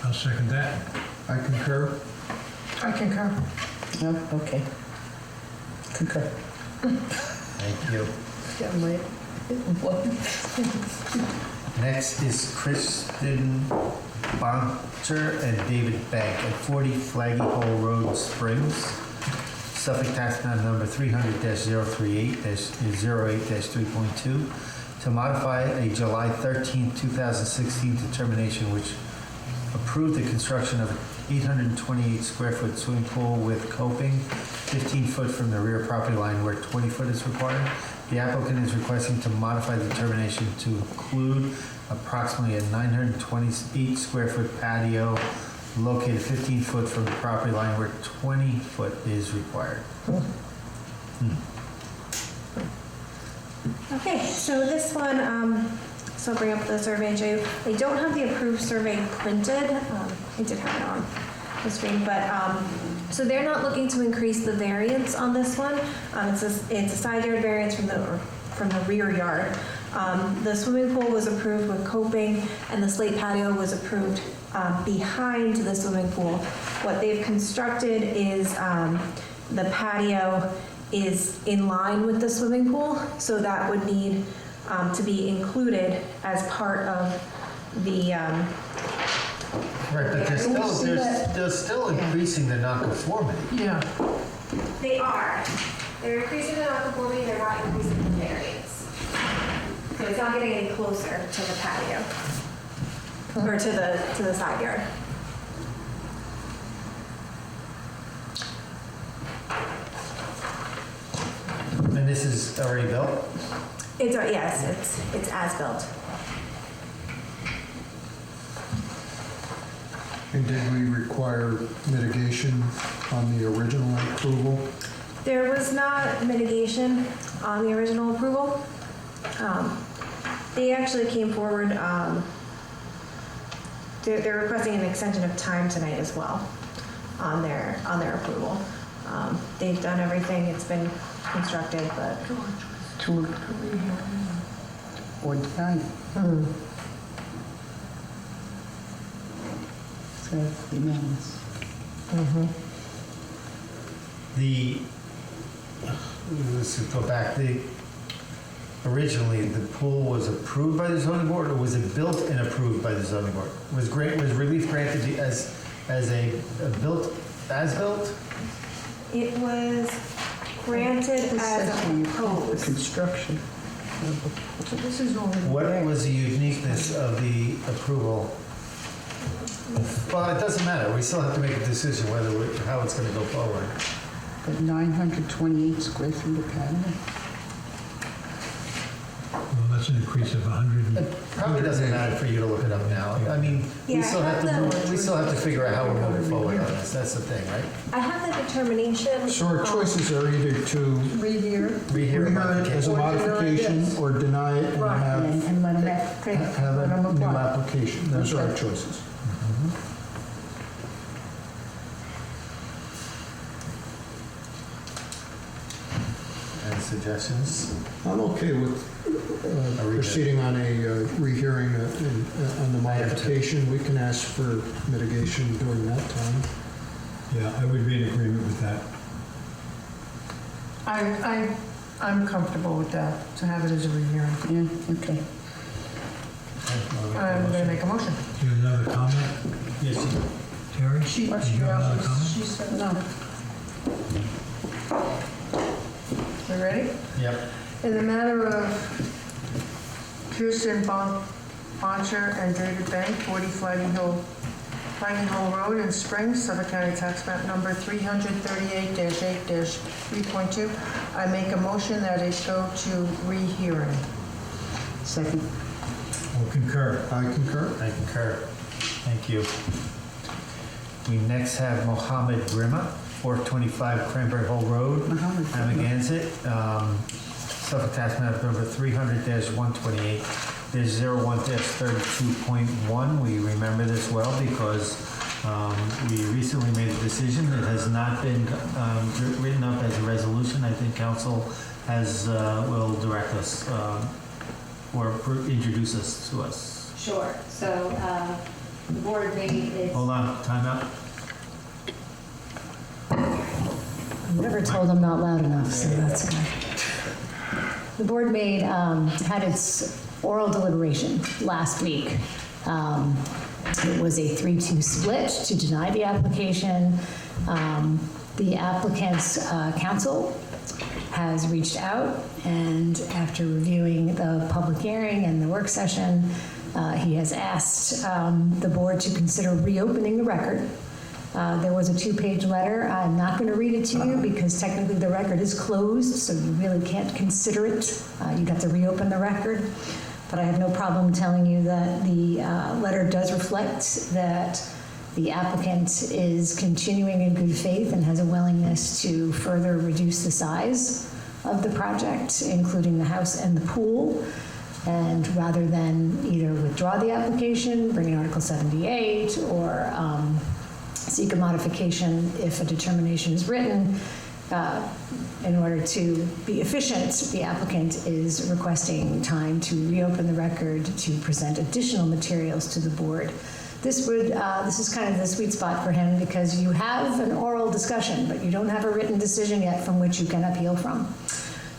I'll second that. I concur. I concur. Oh, okay. Concur. Thank you. Yeah, my- what? Next is Kristen Boncher and David Bank at 40 Flaggy Hole Road, Springs, Suffolk tax map number 300-03-08-3.2, to modify a July 13, 2016 determination which approved the construction of an 828 square foot swimming pool with coping 15 foot from the rear property line where 20 foot is required. The applicant is requesting to modify the determination to include approximately a 928 square foot patio located 15 foot from the property line where 20 foot is required. Okay, so this one, so I'll bring up the survey and show you. I don't have the approved survey printed. I did have it on the screen, but, so they're not looking to increase the variance on this one. It's a side yard variance from the rear yard. The swimming pool was approved with coping, and the slate patio was approved behind the swimming pool. What they've constructed is the patio is in line with the swimming pool, so that would need to be included as part of the, Right, but they're still increasing the nonconformity. Yeah. they are. They're increasing the nonconformity, they're not increasing the variance. So it's not getting any closer to the patio, or to the side yard. And this is already built? Yes, it's as built. And did we require mitigation on the original approval? There was not mitigation on the original approval. They actually came forward, they're requesting an extension of time tonight as well on their approval. They've done everything, it's been constructed, but Or deny. So, unanimous. Let's go back, originally, the pool was approved by the zoning board, or was it built and approved by the zoning board? Was relief granted as a built, as built? it was, granted as opposed. Construction. So this is only. What was the uniqueness of the approval? Well, it doesn't matter. We still have to make a decision whether, how it's going to go forward. But 928 square feet apparently. Well, that's an increase of 100. It probably doesn't matter for you to look it up now. I mean, Yeah, we still have to figure out how we're moving forward on this. That's the thing, right? I have the determination. So our choices are either to Rehear. Rehear rehear it as a Or deny modification this. or deny it and Right. have And let them have Let 'em a new apply. application. Those are our choices. Any suggestions? I'm okay with proceeding on a rehearing on the modification. We can ask for mitigation during that time. Yeah, I would be in agreement with that. I'm comfortable with that, to have it as a rehearing. Yeah, okay. I'm going to make a motion. Do you have another comment? Yes. Terry? She, Do you have another comment? she said no. We ready? Yep. In the matter of Pearson Boncher and David Bank, 40 Flagging Hole Road in Springs, Suffolk County Tax Map Number 338-8-3.2, I make a motion that it go to rehearing. Second. I'll concur. I concur. I concur. Thank you. We next have Mohammed Grima, 425 Cranberry Hole Road, Mohammed Grima. Amagansett, Suffolk Tax Map Number 300-128. There's 01-32.1. We remember this well because we recently made a decision. It has not been written up as a resolution. I think council will direct us or introduce us to us. Sure, so the board made its, Hold on, time out. I'm never told I'm not loud enough, so that's why. The board had its oral deliberation last week. It was a 3-2 split to deny the application. The applicant's counsel has reached out, and after reviewing the public hearing and the work session, he has asked the board to consider reopening the record. There was a 2-page letter. I'm not going to read it to you because technically the record is closed, so you really can't consider it. You'd have to reopen the record. But I have no problem telling you that the letter does reflect that the applicant is continuing in good faith and has a willingness to further reduce the size of the project, including the house and the pool. And rather than either withdraw the application, bring in Article 78, or seek a modification if a determination is written, in order to be efficient, the applicant is requesting time to reopen the record to present additional materials to the board. This is kind of the sweet spot for him because you have an oral discussion, but you don't have a written decision yet from which you can appeal from.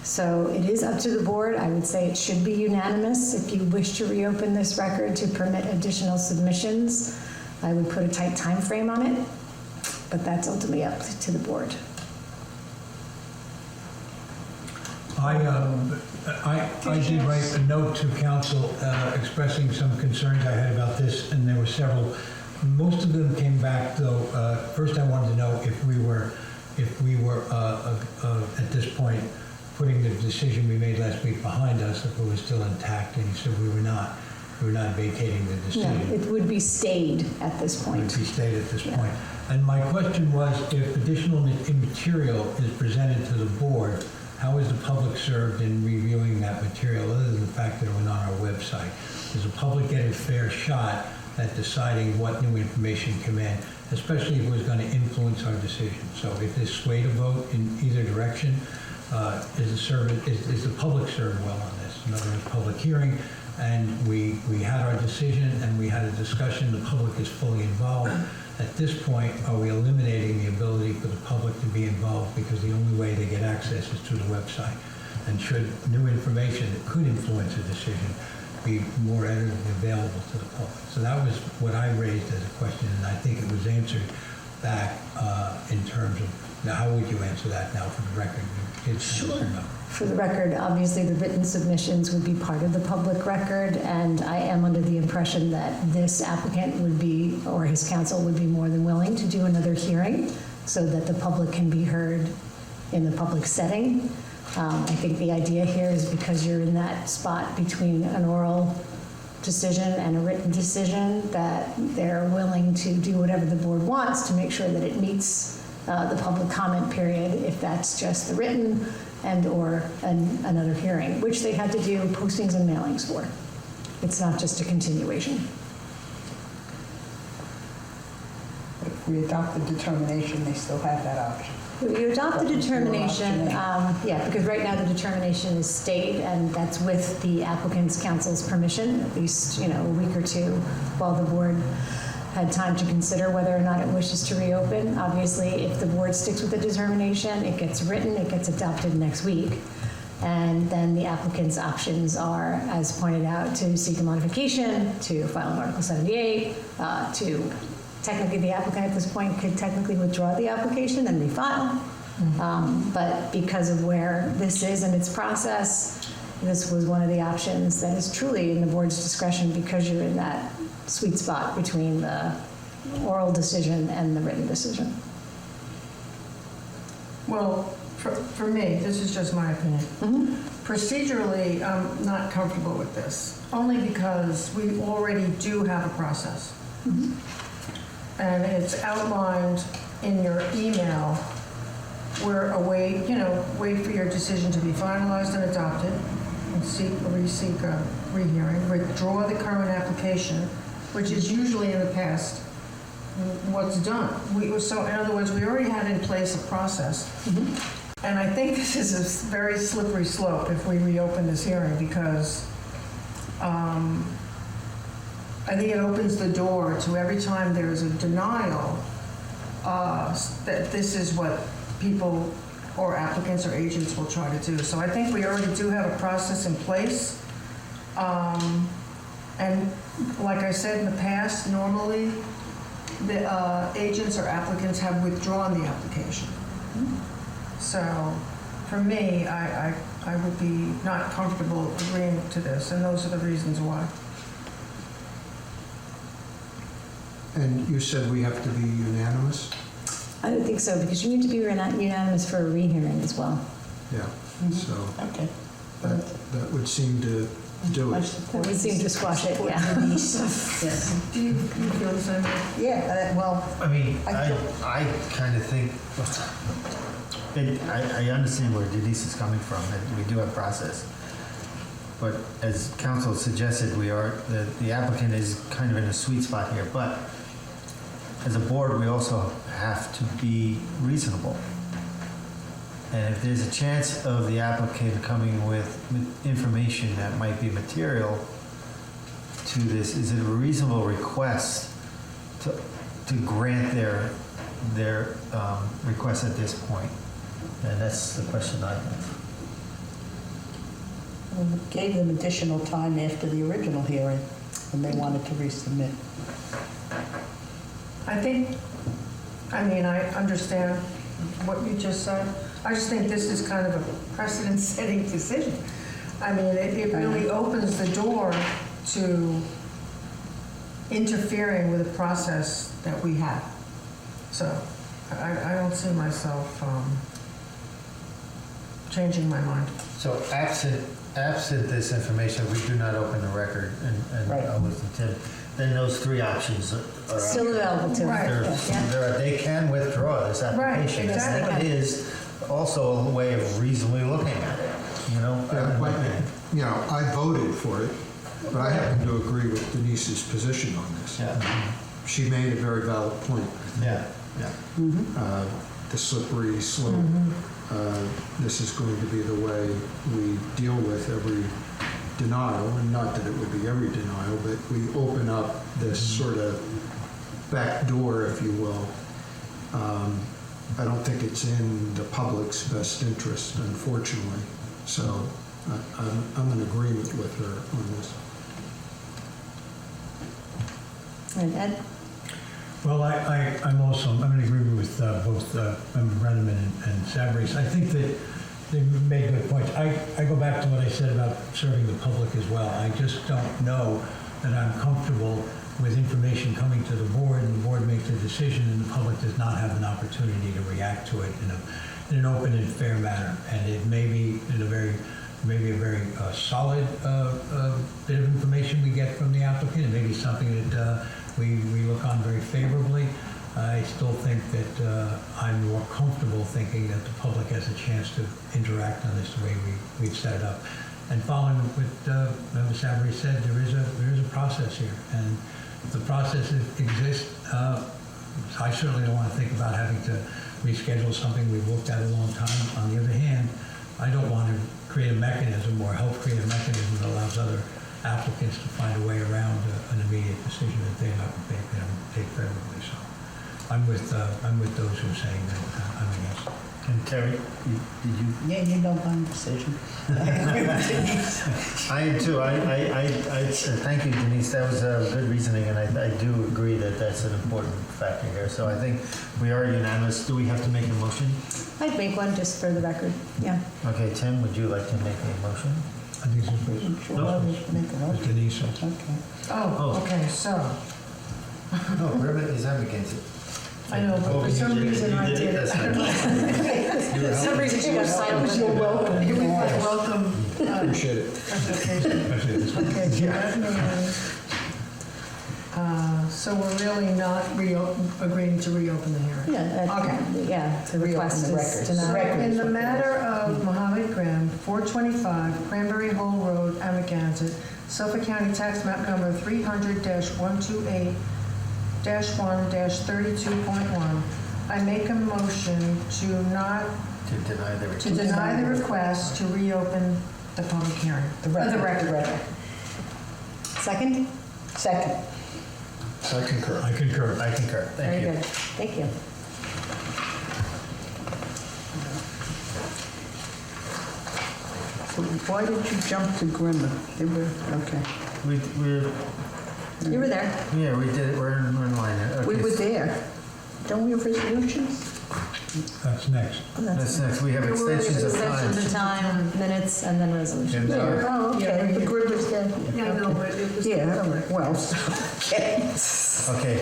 So it is up to the board. I would say it should be unanimous. If you wish to reopen this record to permit additional submissions, I would put a tight time frame on it, but that's ultimately up to the board. I did write a note to council expressing some concerns I had about this, and there were several. Most of them came back, though. First, I wanted to know if we were at this point putting the decision we made last week behind us, if it was still intact, and he said we were not. We were not vacating the No, decision. it would be stayed at this Would point. be stayed at this point. And my question was, if additional material is presented to the board, how is the public served in reviewing that material, other than the fact that it went on our website? Does the public get a fair shot at deciding what new information came in, especially if it was going to influence our decision? So if there's sway to vote in either direction, is the public served well on this? In other words, public hearing, and we had our decision and we had a discussion, the public is fully involved. At this point, are we eliminating the ability for the public to be involved because the only way they get access is through the website? And should new information that could influence a decision be more readily available to the public? So that was what I raised as a question, and I think it was answered back in terms of, now how would you answer that now for the record? For the record, obviously, the written submissions would be part of the public record, and I am under the impression that this applicant would be, or his counsel would be more than willing to do another hearing so that the public can be heard in the public setting. I think the idea here is because you're in that spot between an oral decision and a written decision, that they're willing to do whatever the board wants to make sure that it meets the public comment period, if that's just the written and/or another hearing, which they had to do postings and mailings for. It's not just a continuation. If we adopt the determination, they still have that option. You adopt the But it's your determination, option. yeah, because right now the determination is stayed, and that's with the applicant's counsel's permission, at least, a week or two, while the board had time to consider whether or not it wishes to reopen. Obviously, if the board sticks with the determination, it gets written, it gets adopted next week. And then the applicant's options are, as pointed out, to seek a modification, to file an Article 78, to technically, the applicant at this point could technically withdraw the application and refile. But because of where this is in its process, this was one of the options that is truly in the board's discretion, because you're in that sweet spot between the oral decision and the written decision. Well, for me, this is just my opinion. Procedurally, I'm not comfortable with this, only because we already do have a process. And it's outlined in your email where wait for your decision to be finalized and adopted, and seek a rehearing, withdraw the current application, which is usually in the past what's done. So in other words, we already had in place a process. And I think this is a very slippery slope if we reopen this hearing, because I think it opens the door to, every time there is a denial, that this is what people or applicants or agents will try to do. So I think we already do have a process in place. And like I said in the past, normally the agents or applicants have withdrawn the application. So for me, I would be not comfortable agreeing to this, and those are the reasons why. And you said we have to be unanimous? I don't think so, because you need to be unanimous for a rehearing as well. Yeah, so Okay. that would seem to do it. That would seem to squash it, yeah. Yes. Do you feel the same way? Yeah, well, I mean, I feel- I kind of think, I understand where Denise is coming from, and we do have process. But as council suggested, the applicant is kind of in a sweet spot here, but as a board, we also have to be reasonable. And if there's a chance of the applicant coming with information that might be material to this, is it a reasonable request to grant their request at this point? And that's the question I have. we gave them additional time after the original hearing when they wanted to resubmit. I understand what you just said. I just think this is kind of a precedent-setting decision. I mean, it really opens the door to interfering with a process that we have. So I don't see myself changing my mind. So absent this information, we do not open the record and Right. listen to, then those three options are Still available to Right. them. they can withdraw this application. Right, exactly. And it is also a way of reasonably looking at it, I voted for it, but I happen to agree with Denise's position on this. Yeah, She made a very valid point. yeah. The slippery slope. This is going to be the way we deal with every denial, and not that it would be every denial, but we open up this sort of back door, if you will. I don't think it's in the public's best interest, unfortunately. So I'm in agreement with her on this. And Ed? Well, I'm in agreement with both Member Brenneman and Savarese. I think that They made good points. I go back to what I said about serving the public as well. I just don't know that I'm comfortable with information coming to the board, and the board makes a decision, and the public does not have an opportunity to react to it in an open and fair manner. And it may be maybe a very solid bit of information we get from the applicant. It may be something that we look on very favorably. I still think that I'm more comfortable thinking that the public has a chance to interact on this the way we've set it up. And following what Member Savory said, there is a process here. And if the process exists, I certainly don't want to think about having to reschedule something we've looked at a long time. On the other hand, I don't want to create a mechanism or help create a mechanism that allows other applicants to find a way around an immediate decision that they not take favorably. So I'm with those who are saying that I'm against. And Terry, did you? Yeah, you know my decision. I am too. I thank you, Denise. That was good reasoning, and I do agree that that's an important factor here. So I think we are unanimous. Do we have to make a motion? I'd make one just for the record, yeah. Okay, Tim, would you like to make a motion? I think it's a Denise. Okay. Oh, okay, so, No, where is that against it? I know, but for some reason I did. That's fine. For some reason she was silent. You're welcome. Here we go, welcome. Appreciate it. Application. Okay, so that means, so we're really not agreeing to reopen the hearing? Okay. Yeah, the request the is records. denied. In the matter of Mohammed Graham, 425 Cranberry Hole Road, Amagansett, Suffolk County Tax Map Number 300-128-1-32.1, I make a motion to deny the request to reopen the public hearing. The record. Second? Second. I concur. I concur. I concur. Very Thank you. good, thank you. So why did you jump to Grimmer? They were, okay. We're, You were there. yeah, we did it. We're in line. Okay, We were there. Don't we have resolutions? That's next. That's next. We have extensions of time. Extensions of time, minutes, and then resolution. And, Oh, okay, the Grimmer's there. Yeah, I know, but it was. Yeah, well, okay. Okay.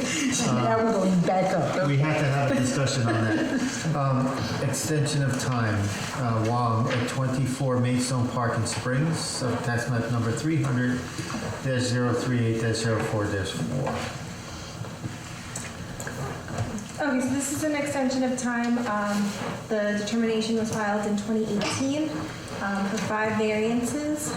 Now we're going back up. We have to have a discussion on that. Extension of time, Wong at 24 Maidstone Park in Springs, so tax map number 300-038-04-4. Okay, so this is an extension of time. The determination was filed in 2018 for 5 variances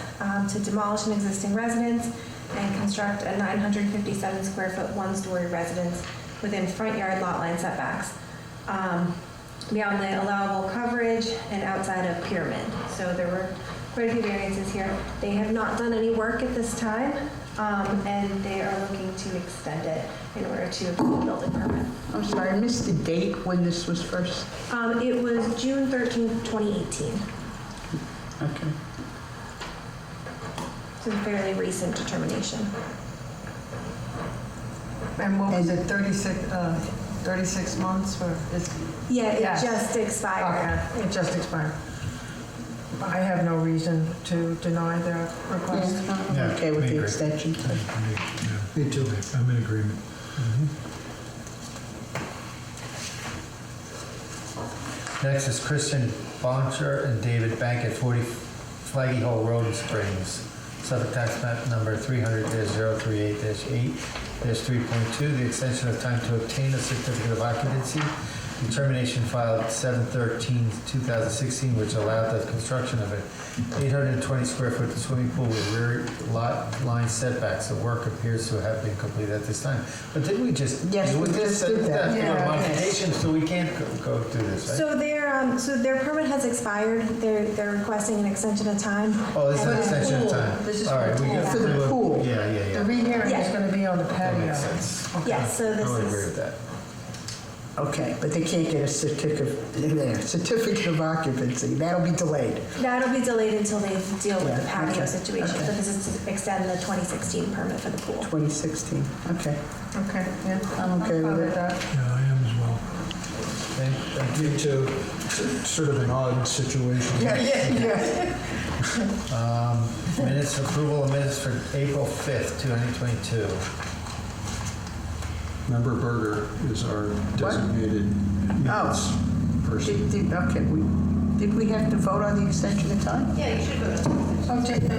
to demolish an existing residence and construct a 957 square foot one-story residence within front yard lot line setbacks beyond the allowable coverage and outside of pyramid. So there were quite a few variances here. They have not done any work at this time, and they are looking to extend it in order to obtain a building permit. I'm sorry, I missed the date when this was first. It was June 13th, 2018. Okay. So a fairly recent determination. And what was it, 36 months or is? Yeah, it Yes. just expired. Okay, it just expired. I have no reason to deny their request. Yeah, I'm okay with we the agree. extension. Me too. I'm in agreement. Next is Christian Boncher and David Bank at 40 Flaggy Hole Road in Springs. Suffolk tax map number 300-038-8-3.2. The extension of time to obtain a certificate of occupancy. Determination filed 7/13/2016, which allowed the construction of an 820 square foot swimming pool with rear lot line setbacks. The work appears to have been completed at this time. But didn't we just Yes, do we this? just did that. There Yeah, were okay. modifications, so we can't go through this, right? So their permit has expired. They're requesting an extension of time. Oh, this is an For the extension of pool. time. This is All for right, the we pool. got For the pool. Yeah, The yeah. rehearing is Yeah. going to be on the That patio. makes sense. Yes, so I this would agree is, with that. Okay, but they can't get a certificate of occupancy. That'll be delayed. that'll be delayed until they deal with the Yeah, patio okay, situation. okay. But this is to extend the 2016 permit for the pool. 2016, okay. Okay, yeah. I'm okay with it. that. Yeah, I am as well. Thank you too. It's sort of an odd situation. Minutes, approval of minutes for April 5th, 2022. Member Berger is our designated minutes person. Did we have to vote on the extension of time? Yeah, you should vote.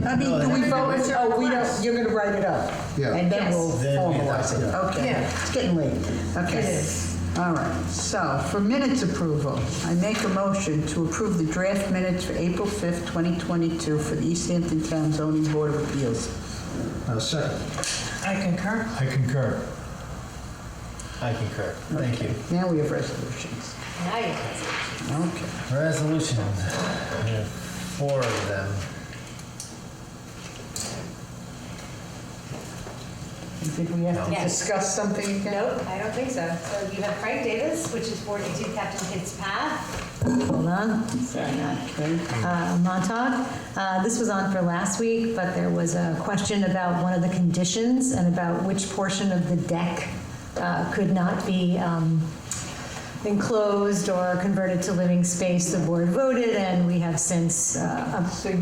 I mean, do we vote? Oh, we don't, you're gonna write it up? Yeah. And then we'll Then we formalize it? adopt Okay. Yeah. It's getting late. Okay. It is. All right, so for minutes approval, I make a motion to approve the draft minutes for April 5th, 2022 for the East Hampton Town Zoning Board of Appeals. Second. I concur. I concur. I concur. Thank you. Now we have resolutions. Now you can. Okay. Resolutions. We have 4 of them. Did we have to Yes. discuss something again? Nope, I don't think so. So you have Frank Davis, which is 42 Captain Kidd's Path. Hold on, sorry, not Montauk. This was on for last week, but there was a question about one of the conditions and about which portion of the deck could not be enclosed or converted to living space. The board voted, and we have since So you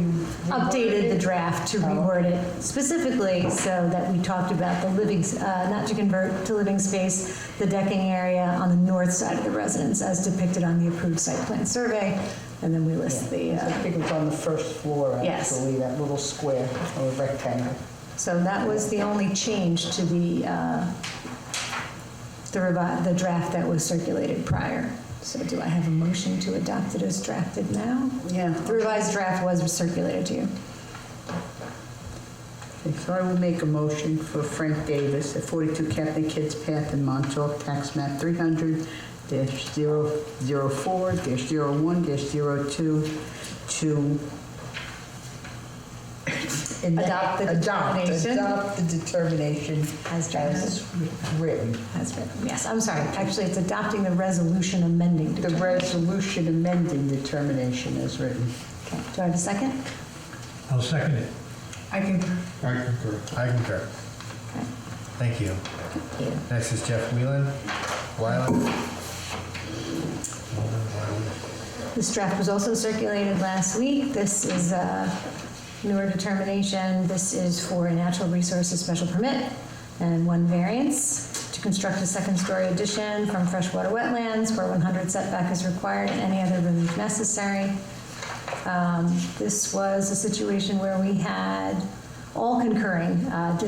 updated the draft to reword it specifically so that we talked about the living, not to convert to living space, the decking area on the north side of the residence as depicted on the approved site plan survey. And then we list the, I think it was on the first floor, Yes. actually, that little square or rectangle. so that was the only change to the draft that was circulated prior. So do I have a motion to adopt it as drafted now? Yeah. The revised draft was circulated to you. Okay, so I will make a motion for Frank Davis at 42 Captain Kidd's Path in Montauk, tax map 300-004-01-02 to Adopt the determination. Adopt the determination As drafted. as written. Has been, yes, I'm sorry. Actually, it's adopting the resolution amending. The resolution amending determination as written. Okay, do I have a second? I'll second it. I concur. I concur. I concur. Okay, Thank you. thank you. Next is Jeff Whelan. Wyland. This draft was also circulated last week. This is a newer determination. This is for a natural resources special permit and 1 variance to construct a second-story addition from freshwater wetlands where 100 setback is required and any other relief necessary. This was a situation where we had all concurring and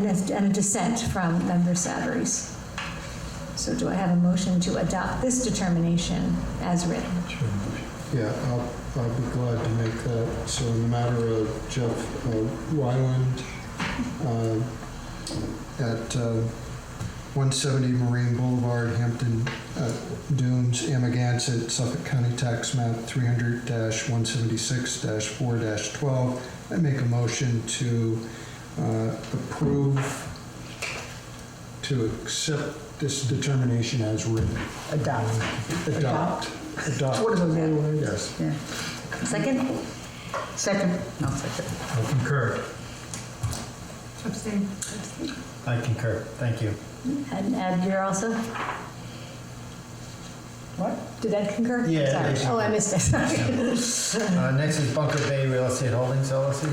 a dissent from member Savarese. So do I have a motion to adopt this determination as written? Yeah, I'll be glad to make that. So in the matter of Jeff Wyland at 170 Marine Boulevard, Hampton Dunes, Amagansett, Suffolk County Tax Map 300-176-4-12, I make a motion to accept this determination as written. Adopt. Adopt. Adopt. What are those other words? Yes. Yeah. Second? Second? No, second. I'll concur. Abstain. I concur. Thank you. And Ed, you're also? What? Did Ed concur? Yeah, Sorry. Ed Oh, I missed it. Sorry. Next is Bunker Bay Real Estate Holdings LLC.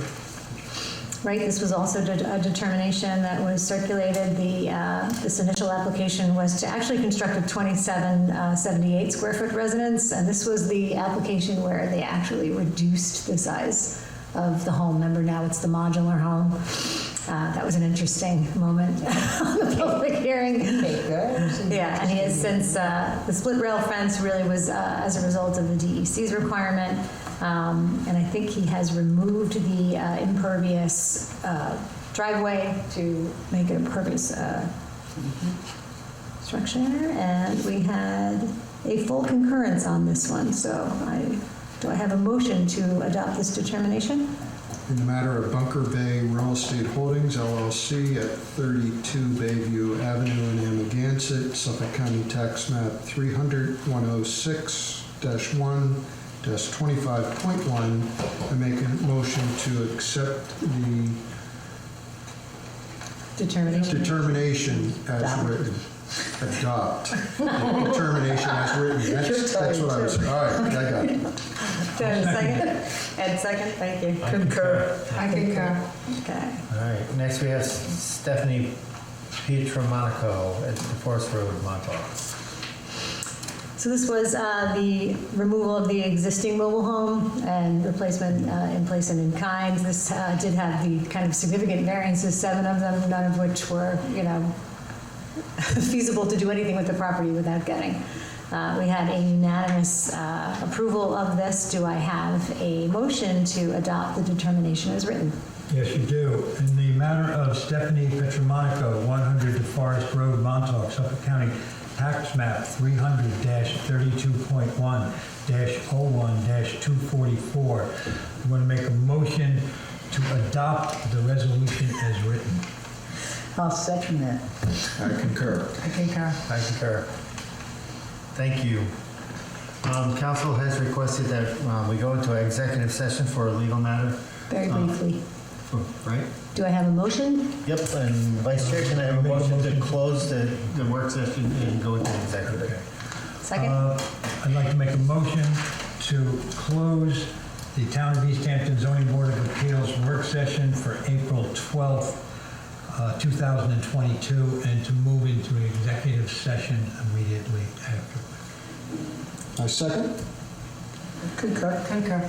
Right, this was also a determination that was circulated. This initial application was to actually construct a 2778 square foot residence. And this was the application where they actually reduced the size of the home. Remember, now it's the modular home. That was an interesting moment on the public hearing. Okay, good. Yeah, and he has since, the split rail fence really was as a result of the DEC's requirement. And I think he has removed the impervious driveway to make it impervious structure. And we had a full concurrence on this one. So do I have a motion to adopt this determination? In the matter of Bunker Bay Real Estate Holdings LLC at 32 Bayview Avenue in Amagansett, Suffolk County Tax Map 300-106-1-25.1, I make a motion to accept the Determination. determination as written. Adopt the determination as written. That's what I was, all right, I got it. Do I have a second? Ed, second, thank you. Concur. I concur. Okay. All right, next we have Stephanie Pietromonaco at the Forest Road, Montauk. So this was the removal of the existing mobile home and replacement in place and in kind. This did have the kind of significant variances, 7 of them, none of which were, feasible to do anything with the property without getting. We had a unanimous approval of this. Do I have a motion to adopt the determination as written? Yes, you do. In the matter of Stephanie Petromonaco, 100 DeForest Road, Montauk, Suffolk County, tax map 300-32.1-01-244. I'm going to make a motion to adopt the resolution as written. I'll second that. I concur. I concur. I concur. Thank you. Council has requested that we go into an executive session for a legal matter, Very briefly. right? Do I have a motion? Yep, and Vice Chair, can I have a motion to close the work session and go into executive? Second? I'd like to make a motion to close the Town of East Hampton Zoning Board of Appeals work session for April 12th, 2022, and to move into an executive session immediately afterwards. I second. Concur. Concur.